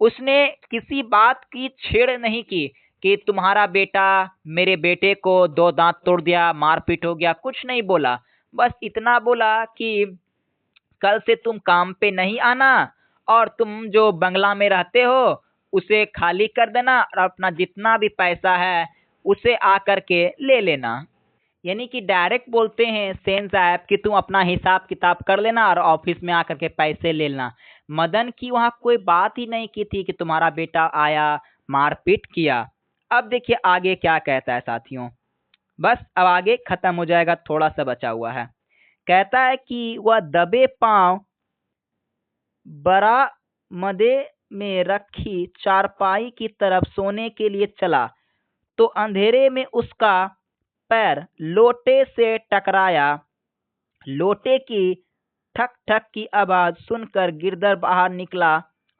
उसने किसी बात की छेड़ नहीं की कि तुम्हारा बेटा मेरे बेटे को 2 दांत तोड़ दिया, मारपीट हो गया, कुछ नहीं बोला। बस इतना बोला कि कल से तुम काम पे नहीं आना और तुम जो बंगला में रहते हो उसे खाली कर देना और अपना जितना भी पैसा है उसे आकर के ले लेना। यानी कि डायरेक्ट बोलते हैं सेन साहब कि तुम अपना हिसाब किताब कर लेना और ऑफिस में आकर के पैसे ले लेना। मदन की वहां कोई बात ही नहीं की थी कि तुम्हारा बेटा आया मारपीट किया। अब देखिए आगे क्या कहता है साथियों, बस अब आगे खत्म हो जाएगा, थोड़ा सा बचा हुआ है। कहता है कि वह दबे पांव बरामदे में रखी चारपाई की तरफ सोने के लिए चला तो अंधेरे में उसका पैर लोटे से टकराया। लोटे की ठक ठक की आवाज सुनकर गिरधर बाहर निकला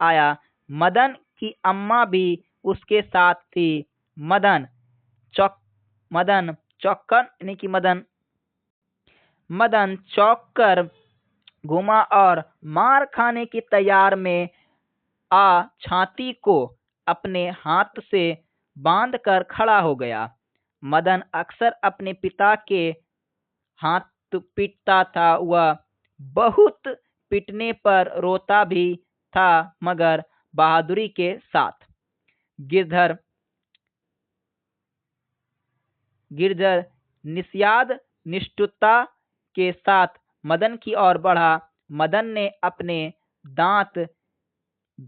आया। मदन की अम्मा भी उसके साथ थी। मदन चौककर यानी कि मदन चौक कर घुमा और मार खाने की तैयार में आ छाती को अपने हाथ से बांध कर खड़ा हो गया। मदन अक्सर अपने पिता के हाथ पीटता था, वह बहुत पीटने पर रोता भी था मगर बहादुरी के साथ। गिरधर निषाद निष्ठुरता के साथ मदन की ओर बढ़ा। मदन ने अपने दांत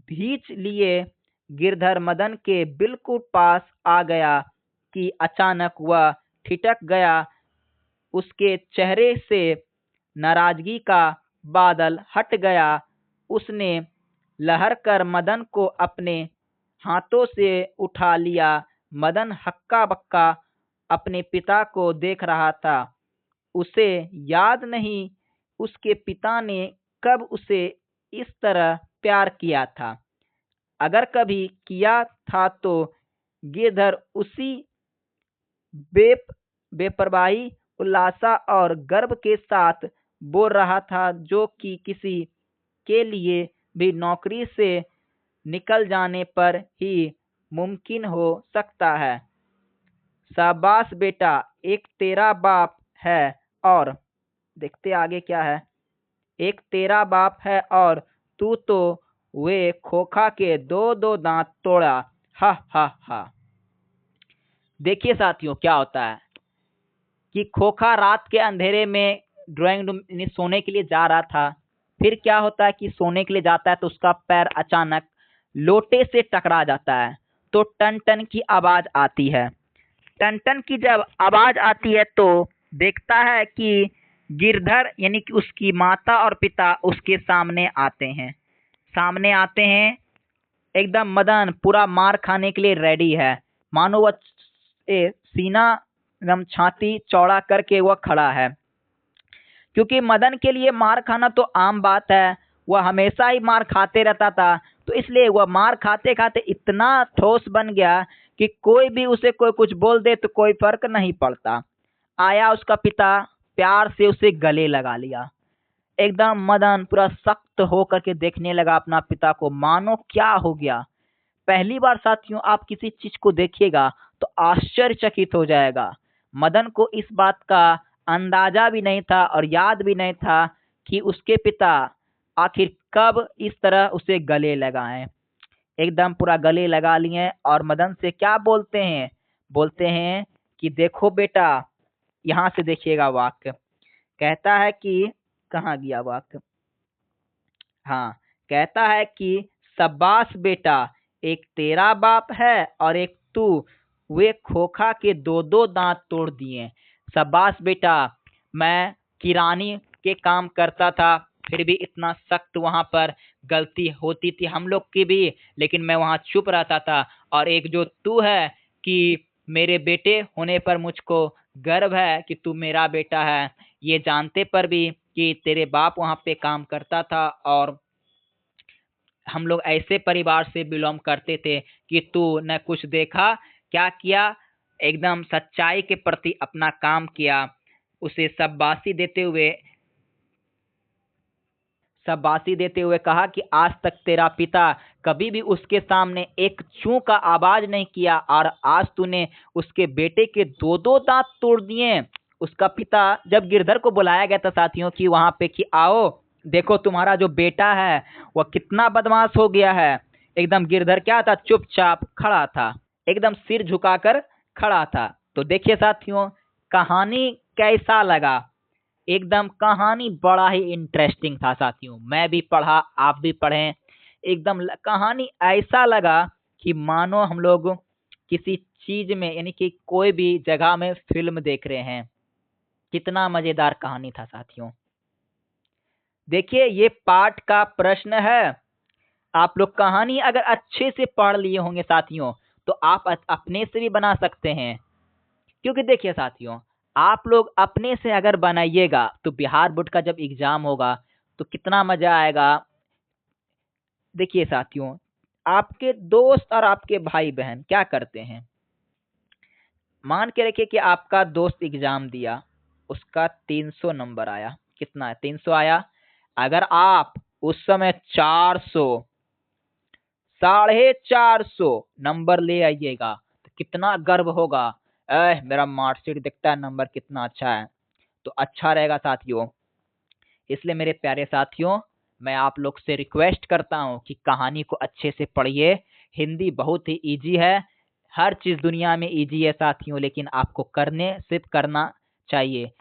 भींच लिए। गिरधर मदन के बिल्कुल पास आ गया कि अचानक वह ठिठक गया। उसके चेहरे से नाराजगी का बादल हट गया। उसने लहर कर मदन को अपने हाथों से उठा लिया। मदन हक्का बक्का अपने पिता को देख रहा था। उसे याद नहीं उसके पिता ने कब उसे इस तरह प्यार किया था। अगर कभी किया था तो गिरधर उसी बेपरवाही, उल्लासा और गर्व के साथ बोल रहा था जो कि किसी के लिए भी नौकरी से निकल जाने पर ही मुमकिन हो सकता है। शाबाश बेटा, एक तेरा बाप है और देखते आगे क्या है। एक तेरा बाप है और तू तो वे खोखा के 2-2 दांत तोड़ा। हा हा हा। देखिए साथियों क्या होता है कि खोखा रात के अंधेरे में ड्राइंग रूम सोने के लिए जा रहा था। फिर क्या होता है कि सोने के लिए जाता है तो उसका पैर अचानक लोटे से टकरा जाता है तो टन टन की आवाज आती है। टन टन की जब आवाज आती है तो देखता है कि गिरधर यानी कि उसकी माता और पिता उसके सामने आते हैं। एकदम मदन पूरा मार खाने के लिए रेडी है। मानो वह सीना एकदम छाती चौड़ा करके वह खड़ा है, क्योंकि मदन के लिए मार खाना तो आम बात है। वह हमेशा ही मार खाते रहता था, तो इसलिए वह मार खाते खाते इतना ठोस बन गया कि कोई भी उसे कोई कुछ बोल दे तो कोई फर्क नहीं पड़ता। आया उसका पिता, प्यार से उसे गले लगा लिया। एकदम मदन पूरा सख्त होकर के देखने लगा अपना पिता को, मानो क्या हो गया। पहली बार साथियों आप किसी चीज को देखिएगा तो आश्चर्यचकित हो जाएगा। मदन को इस बात का अंदाजा भी नहीं था और याद भी नहीं था कि उसके पिता आखिर कब इस तरह उसे गले लगाएं। एकदम पूरा गले लगा लिए और मदन से क्या बोलते हैं कि देखो बेटा, यहाँ से देखिएगा वाक्य। कहता है कि कहाँ गया वाक्य, हाँ, कहता है कि शाबाश बेटा, एक तेरा बाप है और एक तू, वे खोखा के 2-2 दांत तोड़ दिए। शाबाश बेटा, मैं किरानी के काम करता था, फिर भी इतना सख्त वहां पर गलती होती थी हम लोग की भी, लेकिन मैं वहां चुप रहता था। और एक जो तू है कि मेरे बेटे होने पर मुझको गर्व है कि तू मेरा बेटा है, ये जानते पर भी कि तेरे बाप वहां पे काम करता था और हम लोग ऐसे परिवार से बिलोंग करते थे कि तू न कुछ देखा क्या किया, एकदम सच्चाई के प्रति अपना शाबाशी देते हुए कहा कि आज तक तेरा पिता कभी भी उसके सामने एक चूं का आवाज नहीं किया और आज तूने उसके बेटे के दो दो दांत तोड़ दिए। उसका पिता जब गिरधर को बुलाया गया था साथियों कि वहां पे कि आओ देखो तुम्हारा जो बेटा है वह कितना बदमाश हो गया है। एकदम गिरधर क्या था, चुपचाप खड़ा था, एकदम सिर झुकाकर खड़ा था। तो देखिए साथियों कहानी कैसा लगा, एकदम कहानी बड़ा ही इंटरेस्टिंग था साथियों। मैं भी पढ़ा, आप भी पढ़ें। एकदम कहानी ऐसा लगा कि मानो हम लोग किसी चीज में यानी कि कोई भी जगह में फिल्म देख रहे हैं। कितना मजेदार कहानी था साथियों। देखिए ये पाठ का प्रश्न है। आप लोग कहानी अगर अच्छे से पढ़ लिए होंगे साथियों तो आप अपने से भी बना सकते हैं। क्योंकि देखिए साथियों आप लोग अपने से अगर बनाइएगा तो बिहार बोर्ड का जब एग्जाम होगा तो कितना मजा आएगा। देखिए साथियों आपके दोस्त और आपके भाई बहन क्या करते हैं, मान के रखिए कि आपका दोस्त एग्जाम दिया, उसका 300 नंबर आया। कितना है, 300 आया। अगर आप उस समय 400 450 नंबर ले आइएगा तो कितना गर्व होगा। मेरा मार्कशीट दिखता है, नंबर कितना अच्छा है, तो अच्छा रहेगा साथियों। इसलिए मेरे प्यारे साथियों मैं आप लोग से रिक्वेस्ट करता हूँ कि कहानी को अच्छे से पढ़िए। हिंदी बहुत ही इजी है, हर चीज दुनिया में इजी है साथियों, लेकिन आपको सिर्फ करना चाहिए,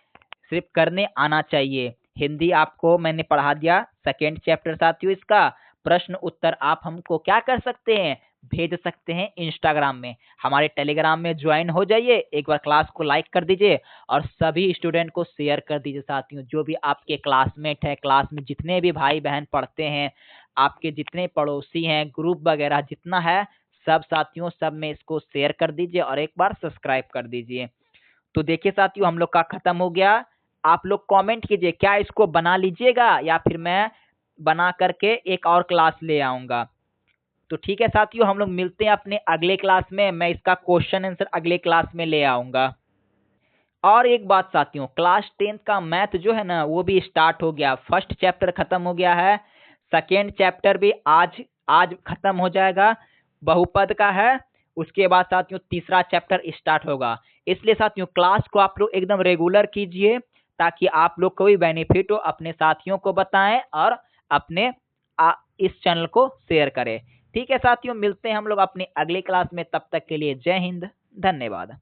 सिर्फ करने आना चाहिए। हिंदी आपको मैंने पढ़ा दिया, सेकेंड चैप्टर साथियों। इसका प्रश्न उत्तर आप हमको क्या कर सकते हैं, भेज सकते हैं इंस्टाग्राम में। हमारे टेलीग्राम में ज्वाइन हो जाइए, एक बार क्लास को लाइक कर दीजिए और सभी स्टूडेंट को शेयर कर दीजिए साथियों। जो भी आपके क्लासमेट है, क्लास में जितने भी भाई बहन पढ़ते हैं, आपके जितने पड़ोसी हैं, ग्रुप वगैरह जितना है, सब साथियों सब में इसको शेयर कर दीजिए और एक बार सब्सक्राइब कर दीजिए। तो देखिए साथियों हम लोग का खत्म हो गया। आप लोग कमेंट कीजिए क्या इसको बना लीजिएगा या फिर मैं बना करके एक और क्लास ले आऊंगा। तो ठीक है साथियों हम लोग मिलते हैं अपने अगले क्लास में। मैं इसका क्वेश्चन आंसर अगले क्लास में ले आऊंगा। और एक बात साथियों, क्लास 10th का मैथ जो है ना वो भी स्टार्ट हो गया। फर्स्ट चैप्टर खत्म हो गया है, सेकेंड चैप्टर भी आज आज खत्म हो जाएगा, बहुपद का है। उसके बाद साथियों तीसरा चैप्टर स्टार्ट होगा। इसलिए साथियों क्लास को आप लोग एकदम रेगुलर कीजिए ताकि आप लोग को भी बेनिफिट हो, अपने साथियों को बताएं और अपने इस चैनल को शेयर करें। ठीक है साथियों मिलते हैं हम लोग अपने अगले क्लास में, तब तक के लिए जय हिंद, धन्यवाद।